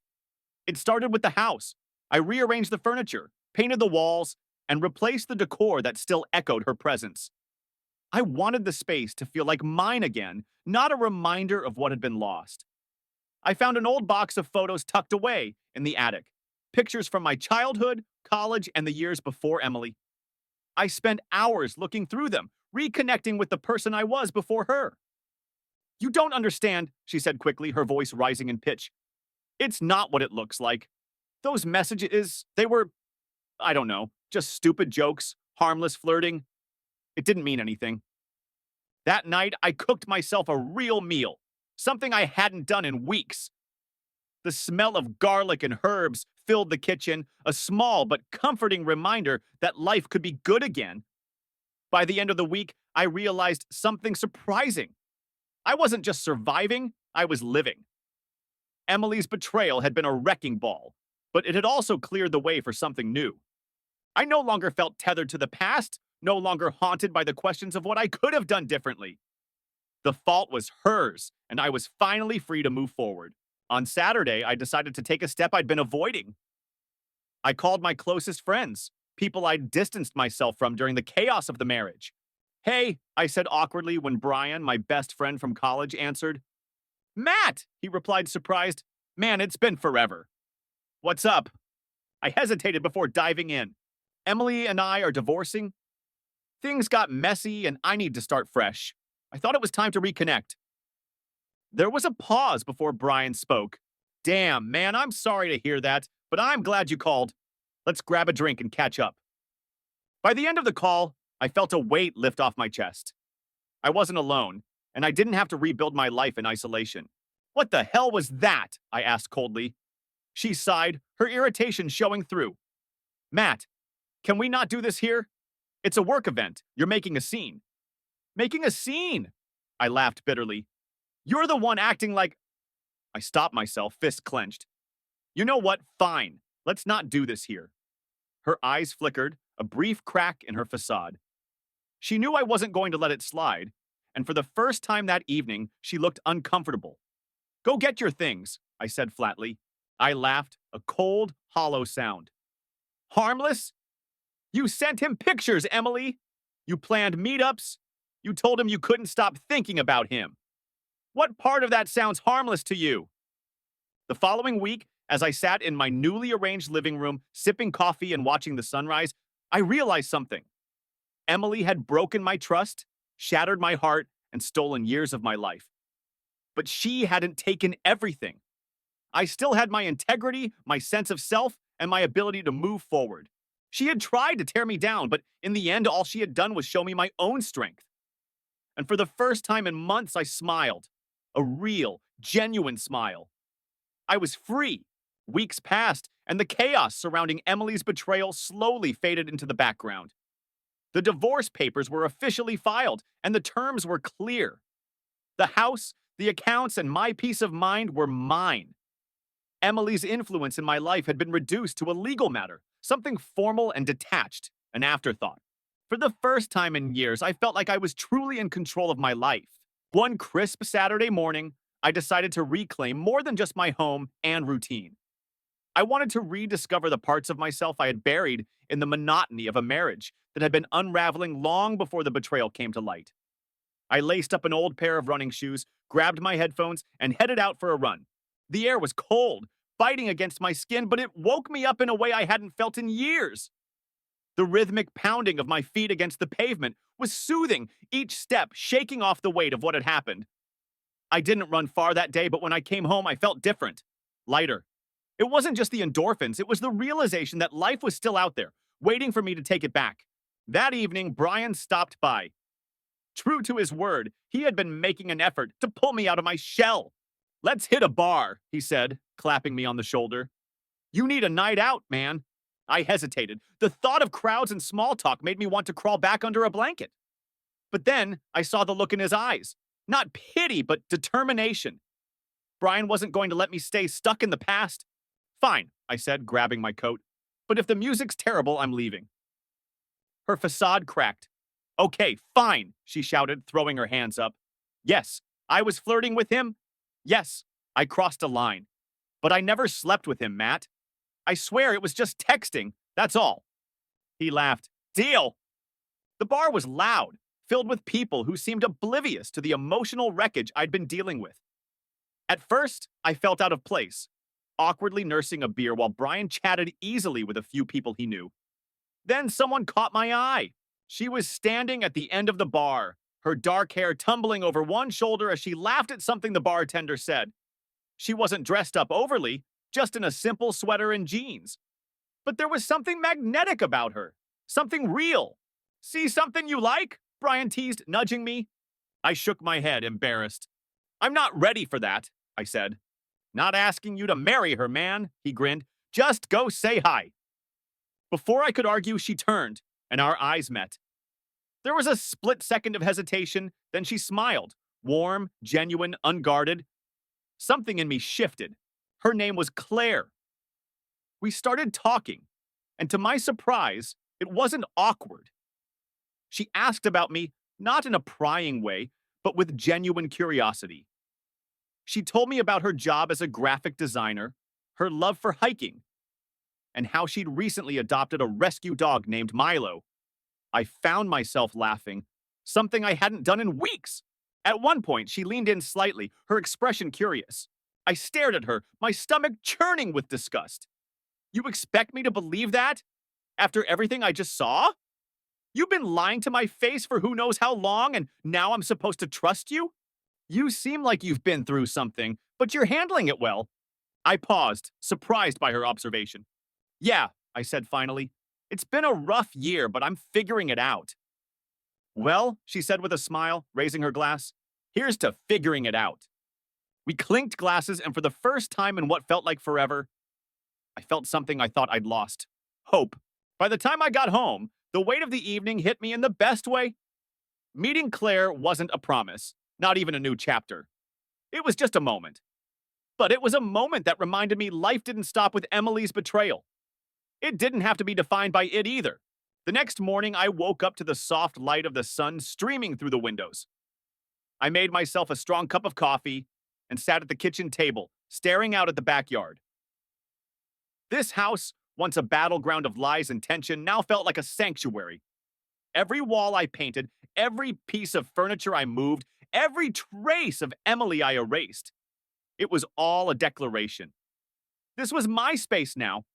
It started with the house. I rearranged the furniture, painted the walls, and replaced the decor that still echoed her presence. I wanted the space to feel like mine again, not a reminder of what had been lost. I found an old box of photos tucked away in the attic, pictures from my childhood, college, and the years before Emily. I spent hours looking through them, reconnecting with the person I was before her. You don't understand, she said quickly, her voice rising in pitch. It's not what it looks like. Those messages, they were, I don't know, just stupid jokes, harmless flirting. It didn't mean anything. That night, I cooked myself a real meal, something I hadn't done in weeks. The smell of garlic and herbs filled the kitchen, a small but comforting reminder that life could be good again. By the end of the week, I realized something surprising. I wasn't just surviving, I was living. Emily's betrayal had been a wrecking ball, but it had also cleared the way for something new. I no longer felt tethered to the past, no longer haunted by the questions of what I could have done differently. The fault was hers, and I was finally free to move forward. On Saturday, I decided to take a step I'd been avoiding. I called my closest friends, people I'd distanced myself from during the chaos of the marriage. Hey, I said awkwardly when Brian, my best friend from college, answered. Matt, he replied surprised. Man, it's been forever. What's up? I hesitated before diving in. Emily and I are divorcing. Things got messy and I need to start fresh. I thought it was time to reconnect. There was a pause before Brian spoke. Damn, man, I'm sorry to hear that, but I'm glad you called. Let's grab a drink and catch up. By the end of the call, I felt a weight lift off my chest. I wasn't alone, and I didn't have to rebuild my life in isolation. What the hell was that? I asked coldly. She sighed, her irritation showing through. Matt, can we not do this here? It's a work event. You're making a scene. Making a scene? I laughed bitterly. You're the one acting like... I stopped myself, fist clenched. You know what? Fine. Let's not do this here. Her eyes flickered, a brief crack in her facade. She knew I wasn't going to let it slide, and for the first time that evening, she looked uncomfortable. Go get your things, I said flatly. I laughed, a cold, hollow sound. Harmless? You sent him pictures, Emily. You planned meetups. You told him you couldn't stop thinking about him. What part of that sounds harmless to you? The following week, as I sat in my newly arranged living room, sipping coffee and watching the sunrise, I realized something. Emily had broken my trust, shattered my heart, and stolen years of my life. But she hadn't taken everything. I still had my integrity, my sense of self, and my ability to move forward. She had tried to tear me down, but in the end, all she had done was show me my own strength. And for the first time in months, I smiled. A real, genuine smile. I was free. Weeks passed, and the chaos surrounding Emily's betrayal slowly faded into the background. The divorce papers were officially filed, and the terms were clear. The house, the accounts, and my peace of mind were mine. Emily's influence in my life had been reduced to a legal matter, something formal and detached, an afterthought. For the first time in years, I felt like I was truly in control of my life. One crisp Saturday morning, I decided to reclaim more than just my home and routine. I wanted to rediscover the parts of myself I had buried in the monotony of a marriage that had been unraveling long before the betrayal came to light. I laced up an old pair of running shoes, grabbed my headphones, and headed out for a run. The air was cold, biting against my skin, but it woke me up in a way I hadn't felt in years. The rhythmic pounding of my feet against the pavement was soothing, each step shaking off the weight of what had happened. I didn't run far that day, but when I came home, I felt different, lighter. It wasn't just the endorphins, it was the realization that life was still out there, waiting for me to take it back. That evening, Brian stopped by. True to his word, he had been making an effort to pull me out of my shell. "Let's hit a bar," he said, clapping me on the shoulder. "You need a night out, man." I hesitated. The thought of crowds and small talk made me want to crawl back under a blanket. But then I saw the look in his eyes. Not pity, but determination. Brian wasn't going to let me stay stuck in the past. "Fine," I said, grabbing my coat. "But if the music's terrible, I'm leaving." Her facade cracked. "Okay, fine," she shouted, throwing her hands up. Yes, I was flirting with him. Yes, I crossed a line. But I never slept with him, Matt. I swear it was just texting, that's all. He laughed. "Deal." The bar was loud, filled with people who seemed oblivious to the emotional wreckage I'd been dealing with. At first, I felt out of place, awkwardly nursing a beer while Brian chatted easily with a few people he knew. Then someone caught my eye. She was standing at the end of the bar, her dark hair tumbling over one shoulder as she laughed at something the bartender said. She wasn't dressed up overly, just in a simple sweater and jeans. But there was something magnetic about her, something real. "See something you like?" Brian teased, nudging me. I shook my head, embarrassed. "I'm not ready for that," I said. "Not asking you to marry her, man," he grinned. "Just go say hi." Before I could argue, she turned, and our eyes met. There was a split second of hesitation, then she smiled, warm, genuine, unguarded. Something in me shifted. Her name was Claire. We started talking, and to my surprise, it wasn't awkward. She asked about me, not in a prying way, but with genuine curiosity. She told me about her job as a graphic designer, her love for hiking, and how she'd recently adopted a rescue dog named Milo. I found myself laughing, something I hadn't done in weeks. At one point, she leaned in slightly, her expression curious. I stared at her, my stomach churning with disgust. "You expect me to believe that? After everything I just saw? You've been lying to my face for who knows how long, and now I'm supposed to trust you? You seem like you've been through something, but you're handling it well." I paused, surprised by her observation. "Yeah," I said finally. "It's been a rough year, but I'm figuring it out." "Well," she said with a smile, raising her glass, "here's to figuring it out." We clinked glasses, and for the first time in what felt like forever, I felt something I thought I'd lost. Hope. By the time I got home, the weight of the evening hit me in the best way. Meeting Claire wasn't a promise, not even a new chapter. It was just a moment. But it was a moment that reminded me life didn't stop with Emily's betrayal. It didn't have to be defined by it either. The next morning, I woke up to the soft light of the sun streaming through the windows. I made myself a strong cup of coffee and sat at the kitchen table, staring out at the backyard. This house, once a battleground of lies and tension, now felt like a sanctuary. Every wall I painted, every piece of furniture I moved, every trace of Emily I erased. It was all a declaration. This was my space now,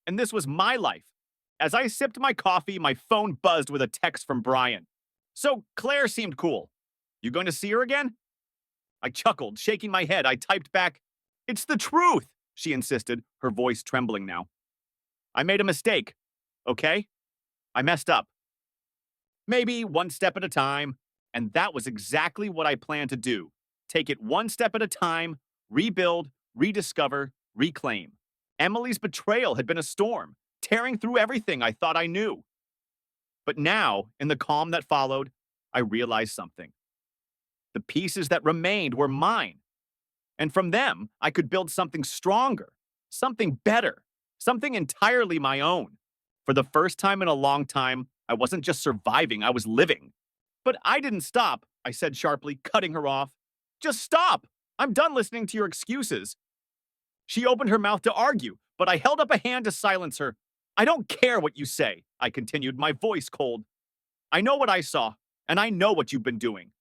and this was my life. As I sipped my coffee, my phone buzzed with a text from Brian. "So, Claire seemed cool. You going to see her again?" I chuckled, shaking my head. I typed back, "It's the truth," she insisted, her voice trembling now. "I made a mistake, okay? I messed up. Maybe one step at a time." And that was exactly what I planned to do. Take it one step at a time, rebuild, rediscover, reclaim. Emily's betrayal had been a storm, tearing through everything I thought I knew. But now, in the calm that followed, I realized something. The pieces that remained were mine. And from them, I could build something stronger, something better, something entirely my own. For the first time in a long time, I wasn't just surviving, I was living. "But I didn't stop," I said sharply, cutting her off. "Just stop! I'm done listening to your excuses." She opened her mouth to argue, but I held up a hand to silence her. "I don't care what you say," I continued, my voice cold. "I know what I saw, and I know what you've been doing.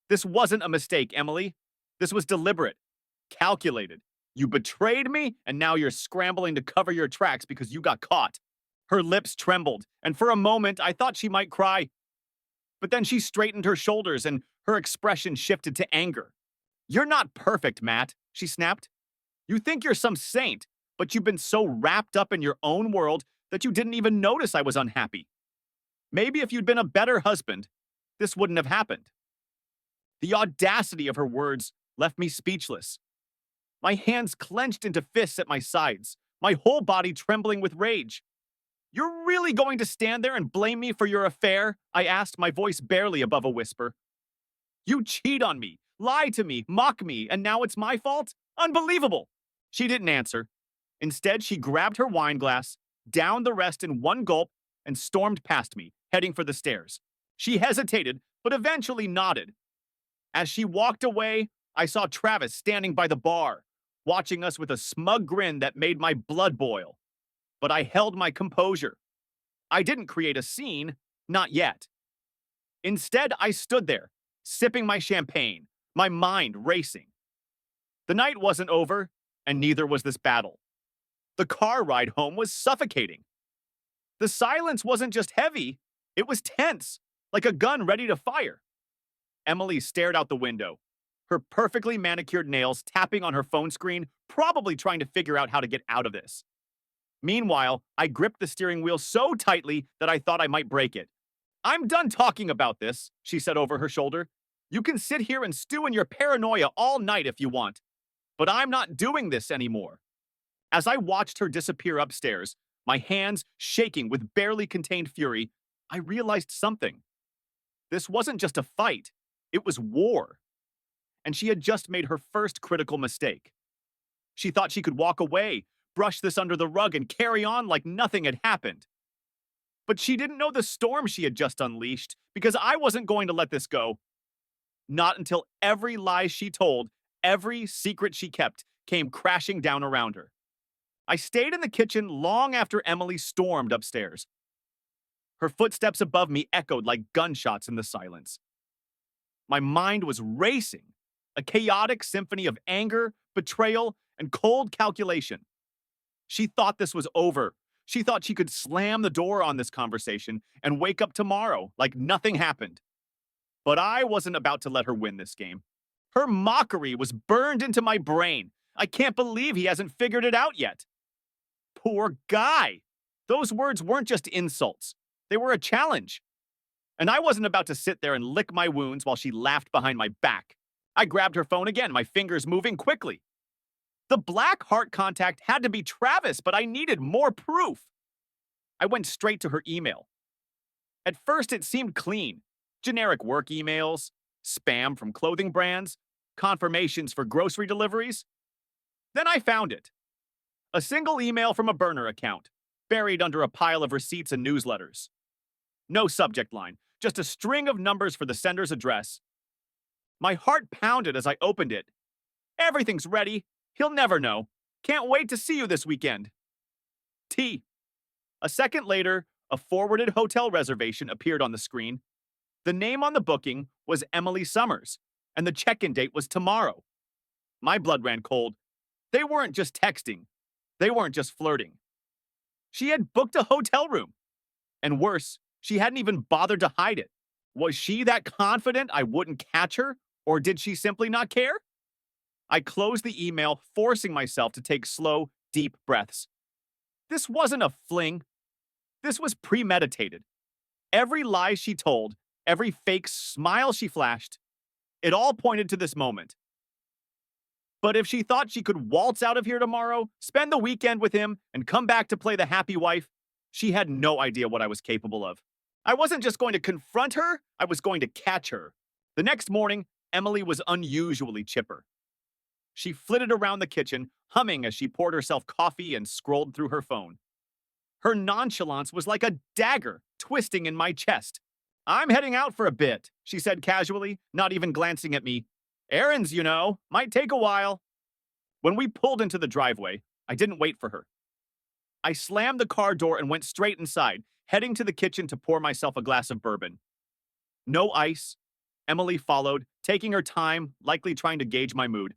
This wasn't a mistake, Emily. This was deliberate, calculated. You betrayed me, and now you're scrambling to cover your tracks because you got caught. Her lips trembled, and for a moment I thought she might cry. But then she straightened her shoulders, and her expression shifted to anger. You're not perfect, Matt, she snapped. You think you're some saint, but you've been so wrapped up in your own world that you didn't even notice I was unhappy. Maybe if you'd been a better husband, this wouldn't have happened. The audacity of her words left me speechless. My hands clenched into fists at my sides, my whole body trembling with rage. You're really going to stand there and blame me for your affair? I asked, my voice barely above a whisper. You cheat on me, lie to me, mock me, and now it's my fault? Unbelievable! She didn't answer. Instead, she grabbed her wine glass, downed the rest in one gulp, and stormed past me, heading for the stairs. She hesitated, but eventually nodded. As she walked away, I saw Travis standing by the bar, watching us with a smug grin that made my blood boil. But I held my composure. I didn't create a scene, not yet. Instead, I stood there, sipping my champagne, my mind racing. The night wasn't over, and neither was this battle. The car ride home was suffocating. The silence wasn't just heavy, it was tense, like a gun ready to fire. Emily stared out the window, her perfectly manicured nails tapping on her phone screen, probably trying to figure out how to get out of this. Meanwhile, I gripped the steering wheel so tightly that I thought I might break it. I'm done talking about this, she said over her shoulder. You can sit here and stew in your paranoia all night if you want, but I'm not doing this anymore. As I watched her disappear upstairs, my hands shaking with barely contained fury, I realized something. This wasn't just a fight, it was war. And she had just made her first critical mistake. She thought she could walk away, brush this under the rug, and carry on like nothing had happened. But she didn't know the storm she had just unleashed, because I wasn't going to let this go. Not until every lie she told, every secret she kept, came crashing down around her. I stayed in the kitchen long after Emily stormed upstairs. Her footsteps above me echoed like gunshots in the silence. My mind was racing, a chaotic symphony of anger, betrayal, and cold calculation. She thought this was over. She thought she could slam the door on this conversation and wake up tomorrow like nothing happened. But I wasn't about to let her win this game. Her mockery was burned into my brain. I can't believe he hasn't figured it out yet. Poor guy. Those words weren't just insults. They were a challenge. And I wasn't about to sit there and lick my wounds while she laughed behind my back. I grabbed her phone again, my fingers moving quickly. The black heart contact had to be Travis, but I needed more proof. I went straight to her email. At first, it seemed clean. Generic work emails, spam from clothing brands, confirmations for grocery deliveries. Then I found it. A single email from a burner account, buried under a pile of receipts and newsletters. No subject line, just a string of numbers for the sender's address. My heart pounded as I opened it. Everything's ready. He'll never know. Can't wait to see you this weekend. T. A second later, a forwarded hotel reservation appeared on the screen. The name on the booking was Emily Summers, and the check-in date was tomorrow. My blood ran cold. They weren't just texting. They weren't just flirting. She had booked a hotel room. And worse, she hadn't even bothered to hide it. Was she that confident I wouldn't catch her, or did she simply not care? I closed the email, forcing myself to take slow, deep breaths. This wasn't a fling. This was premeditated. Every lie she told, every fake smile she flashed, it all pointed to this moment. But if she thought she could waltz out of here tomorrow, spend the weekend with him, and come back to play the happy wife, she had no idea what I was capable of. I wasn't just going to confront her, I was going to catch her. The next morning, Emily was unusually chipper. She flitted around the kitchen, humming as she poured herself coffee and scrolled through her phone. Her nonchalance was like a dagger twisting in my chest. I'm heading out for a bit, she said casually, not even glancing at me. Errands, you know, might take a while. When we pulled into the driveway, I didn't wait for her. I slammed the car door and went straight inside, heading to the kitchen to pour myself a glass of bourbon. No ice, Emily followed, taking her time, likely trying to gauge my mood.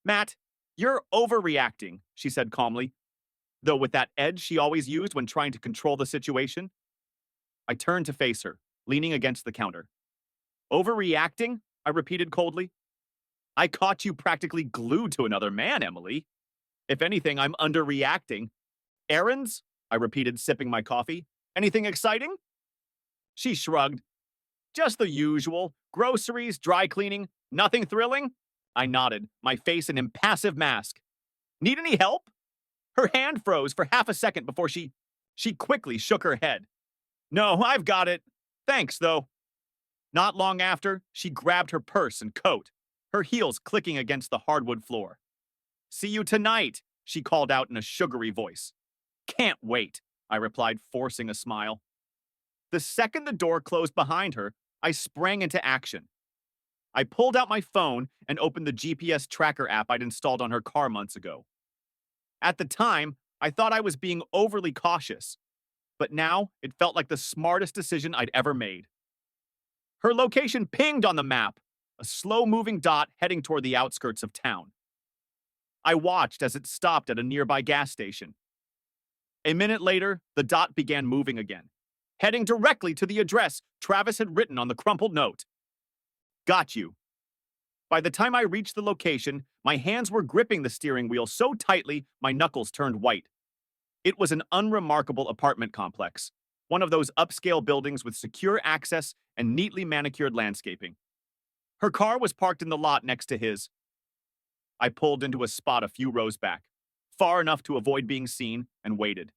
Matt, you're overreacting, she said calmly, though with that edge she always used when trying to control the situation. I turned to face her, leaning against the counter. Overreacting? I repeated coldly. I caught you practically glued to another man, Emily. If anything, I'm underreacting. Errands? I repeated, sipping my coffee. Anything exciting? She shrugged. Just the usual. Groceries, dry cleaning, nothing thrilling? I nodded, my face an impassive mask. Need any help? Her hand froze for half a second before she quickly shook her head. No, I've got it. Thanks, though. Not long after, she grabbed her purse and coat, her heels clicking against the hardwood floor. See you tonight, she called out in a sugary voice. Can't wait, I replied, forcing a smile. The second the door closed behind her, I sprang into action. I pulled out my phone and opened the GPS tracker app I'd installed on her car months ago. At the time, I thought I was being overly cautious, but now it felt like the smartest decision I'd ever made. Her location pinged on the map, a slow-moving dot heading toward the outskirts of town. I watched as it stopped at a nearby gas station. A minute later, the dot began moving again, heading directly to the address Travis had written on the crumpled note. Got you. By the time I reached the location, my hands were gripping the steering wheel so tightly my knuckles turned white. It was an unremarkable apartment complex, one of those upscale buildings with secure access and neatly manicured landscaping. Her car was parked in the lot next to his. I pulled into a spot a few rows back, far enough to avoid being seen, and waited.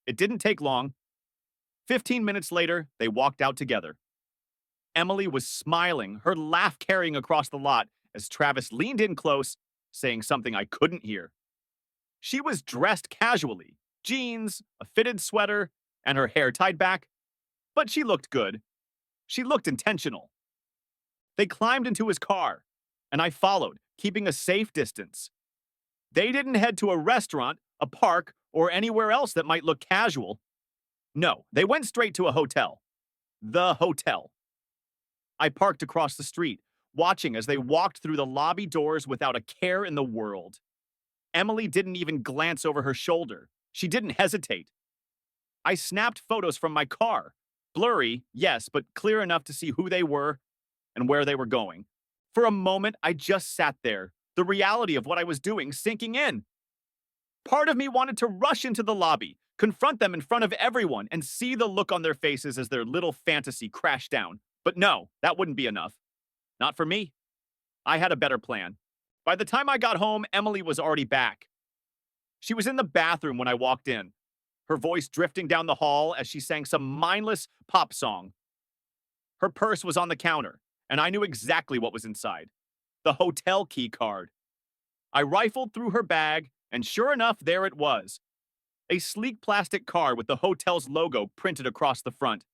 It didn't take long. 15 minutes later, they walked out together. Emily was smiling, her laugh carrying across the lot as Travis leaned in close, saying something I couldn't hear. She was dressed casually, jeans, a fitted sweater, and her hair tied back, but she looked good. She looked intentional. They climbed into his car, and I followed, keeping a safe distance. They didn't head to a restaurant, a park, or anywhere else that might look casual. No, they went straight to a hotel. The hotel. I parked across the street, watching as they walked through the lobby doors without a care in the world. Emily didn't even glance over her shoulder. She didn't hesitate. I snapped photos from my car. Blurry, yes, but clear enough to see who they were and where they were going. For a moment, I just sat there, the reality of what I was doing sinking in. Part of me wanted to rush into the lobby, confront them in front of everyone, and see the look on their faces as their little fantasy crashed down. But no, that wouldn't be enough. Not for me. I had a better plan. By the time I got home, Emily was already back. She was in the bathroom when I walked in, her voice drifting down the hall as she sang some mindless pop song. Her purse was on the counter, and I knew exactly what was inside. The hotel key card. I rifled through her bag, and sure enough, there it was. A sleek plastic card with the hotel's logo printed across the front.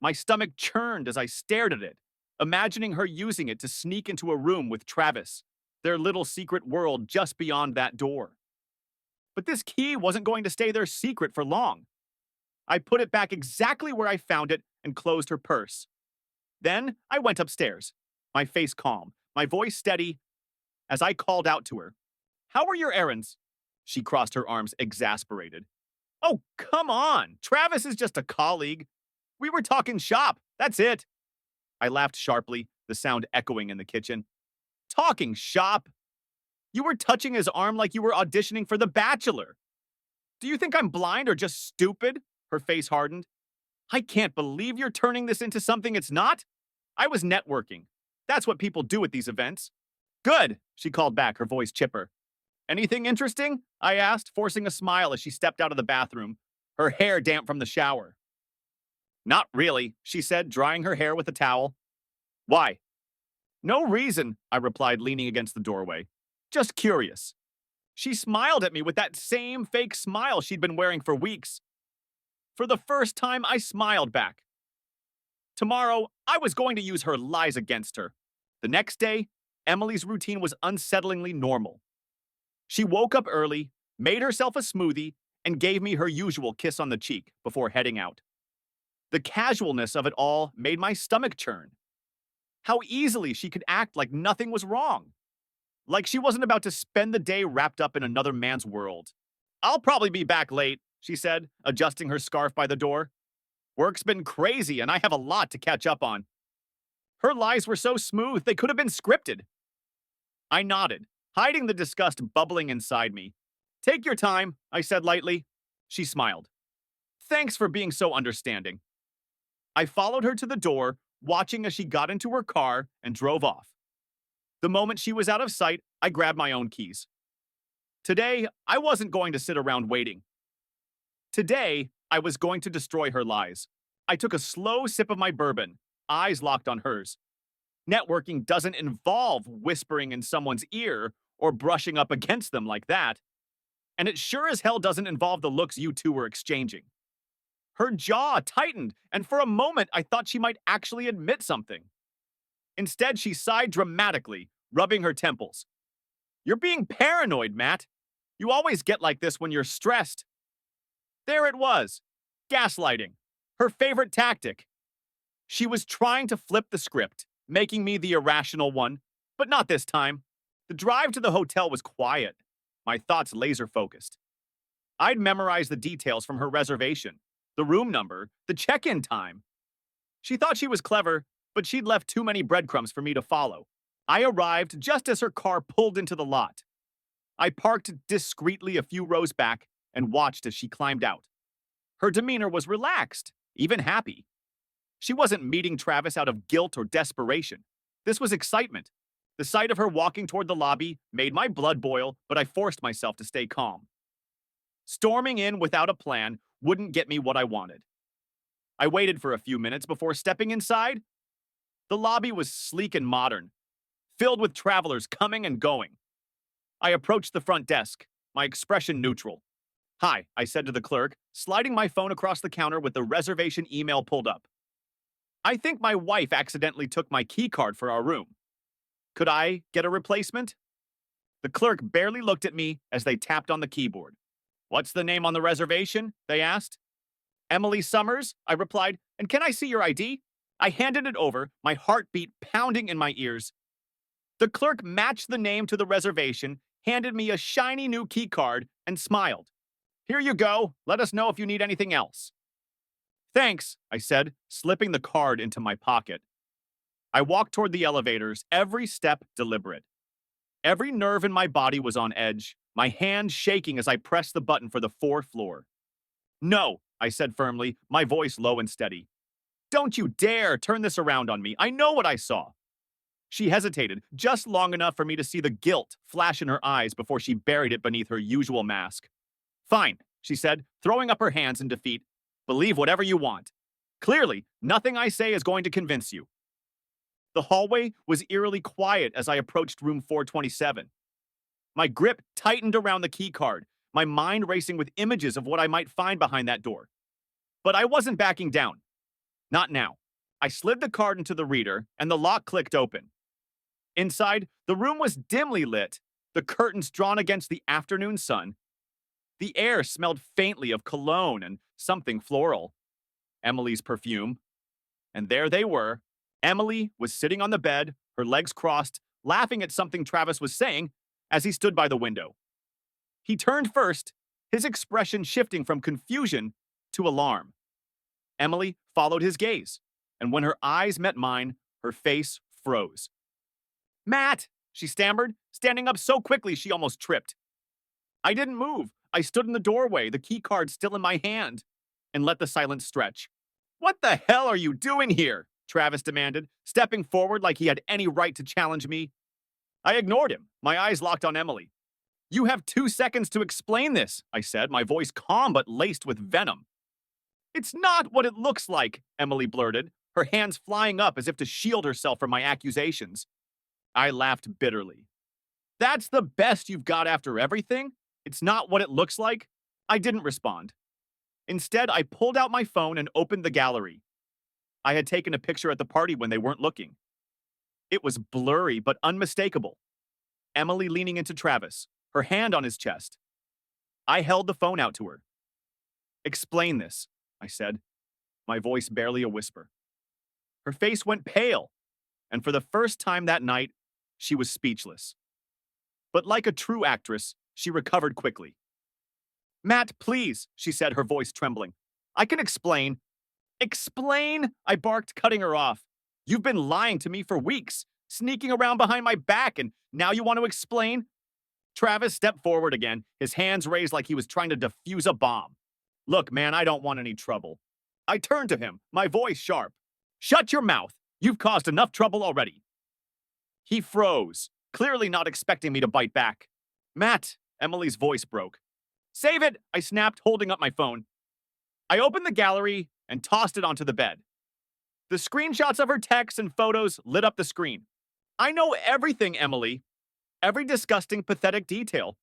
My stomach churned as I stared at it, imagining her using it to sneak into a room with Travis, their little secret world just beyond that door. But this key wasn't going to stay their secret for long. I put it back exactly where I found it and closed her purse. Then I went upstairs, my face calm, my voice steady, as I called out to her. How were your errands? She crossed her arms, exasperated. Oh, come on. Travis is just a colleague. We were talking shop. That's it. I laughed sharply, the sound echoing in the kitchen. Talking shop? You were touching his arm like you were auditioning for The Bachelor. Do you think I'm blind or just stupid? Her face hardened. I can't believe you're turning this into something it's not. I was networking. That's what people do at these events. Good, she called back, her voice chipper. Anything interesting? I asked, forcing a smile as she stepped out of the bathroom, her hair damp from the shower. Not really, she said, drying her hair with a towel. Why? No reason, I replied, leaning against the doorway. Just curious. She smiled at me with that same fake smile she'd been wearing for weeks. For the first time, I smiled back. Tomorrow, I was going to use her lies against her. The next day, Emily's routine was unsettlingly normal. She woke up early, made herself a smoothie, and gave me her usual kiss on the cheek before heading out. The casualness of it all made my stomach churn. How easily she could act like nothing was wrong. Like she wasn't about to spend the day wrapped up in another man's world. I'll probably be back late, she said, adjusting her scarf by the door. Work's been crazy and I have a lot to catch up on. Her lies were so smooth they could have been scripted. I nodded, hiding the disgust bubbling inside me. Take your time, I said lightly. She smiled. Thanks for being so understanding. I followed her to the door, watching as she got into her car and drove off. The moment she was out of sight, I grabbed my own keys. Today, I wasn't going to sit around waiting. Today, I was going to destroy her lies. I took a slow sip of my bourbon, eyes locked on hers. Networking doesn't involve whispering in someone's ear or brushing up against them like that. And it sure as hell doesn't involve the looks you two were exchanging. Her jaw tightened, and for a moment I thought she might actually admit something. Instead, she sighed dramatically, rubbing her temples. You're being paranoid, Matt. You always get like this when you're stressed. There it was. Gaslighting. Her favorite tactic. She was trying to flip the script, making me the irrational one, but not this time. The drive to the hotel was quiet, my thoughts laser focused. I'd memorized the details from her reservation, the room number, the check-in time. She thought she was clever, but she'd left too many breadcrumbs for me to follow. I arrived just as her car pulled into the lot. I parked discreetly a few rows back and watched as she climbed out. Her demeanor was relaxed, even happy. She wasn't meeting Travis out of guilt or desperation. This was excitement. The sight of her walking toward the lobby made my blood boil, but I forced myself to stay calm. Storming in without a plan wouldn't get me what I wanted. I waited for a few minutes before stepping inside. The lobby was sleek and modern, filled with travelers coming and going. I approached the front desk, my expression neutral. Hi, I said to the clerk, sliding my phone across the counter with the reservation email pulled up. I think my wife accidentally took my key card for our room. Could I get a replacement? The clerk barely looked at me as they tapped on the keyboard. What's the name on the reservation? They asked. Emily Summers, I replied, and can I see your ID? I handed it over, my heartbeat pounding in my ears. The clerk matched the name to the reservation, handed me a shiny new key card, and smiled. Here you go. Let us know if you need anything else. Thanks, I said, slipping the card into my pocket. I walked toward the elevators, every step deliberate. Every nerve in my body was on edge, my hand shaking as I pressed the button for the fourth floor. No, I said firmly, my voice low and steady. Don't you dare turn this around on me. I know what I saw. She hesitated, just long enough for me to see the guilt flash in her eyes before she buried it beneath her usual mask. Fine, she said, throwing up her hands in defeat. Believe whatever you want. Clearly, nothing I say is going to convince you. The hallway was eerily quiet as I approached room 427. My grip tightened around the key card, my mind racing with images of what I might find behind that door. But I wasn't backing down. Not now. I slid the card into the reader, and the lock clicked open. Inside, the room was dimly lit, the curtains drawn against the afternoon sun. The air smelled faintly of cologne and something floral. Emily's perfume. And there they were. Emily was sitting on the bed, her legs crossed, laughing at something Travis was saying as he stood by the window. He turned first, his expression shifting from confusion to alarm. Emily followed his gaze, and when her eyes met mine, her face froze. Matt, she stammered, standing up so quickly she almost tripped. I didn't move. I stood in the doorway, the key card still in my hand, and let the silence stretch. What the hell are you doing here? Travis demanded, stepping forward like he had any right to challenge me. I ignored him, my eyes locked on Emily. You have 2 seconds to explain this, I said, my voice calm but laced with venom. It's not what it looks like, Emily blurted, her hands flying up as if to shield herself from my accusations. I laughed bitterly. That's the best you've got after everything? It's not what it looks like? I didn't respond. Instead, I pulled out my phone and opened the gallery. I had taken a picture at the party when they weren't looking. It was blurry but unmistakable. Emily leaning into Travis, her hand on his chest. I held the phone out to her. Explain this, I said, my voice barely a whisper. Her face went pale. And for the first time that night, she was speechless. But like a true actress, she recovered quickly. Matt, please, she said, her voice trembling. I can explain. Explain? I barked, cutting her off. You've been lying to me for weeks, sneaking around behind my back, and now you want to explain? Travis stepped forward again, his hands raised like he was trying to defuse a bomb. Look, man, I don't want any trouble. I turned to him, my voice sharp. Shut your mouth. You've caused enough trouble already. He froze, clearly not expecting me to bite back. Matt, Emily's voice broke. Save it, I snapped, holding up my phone. I opened the gallery and tossed it onto the bed. The screenshots of her texts and photos lit up the screen. I know everything, Emily. Every disgusting, pathetic detail.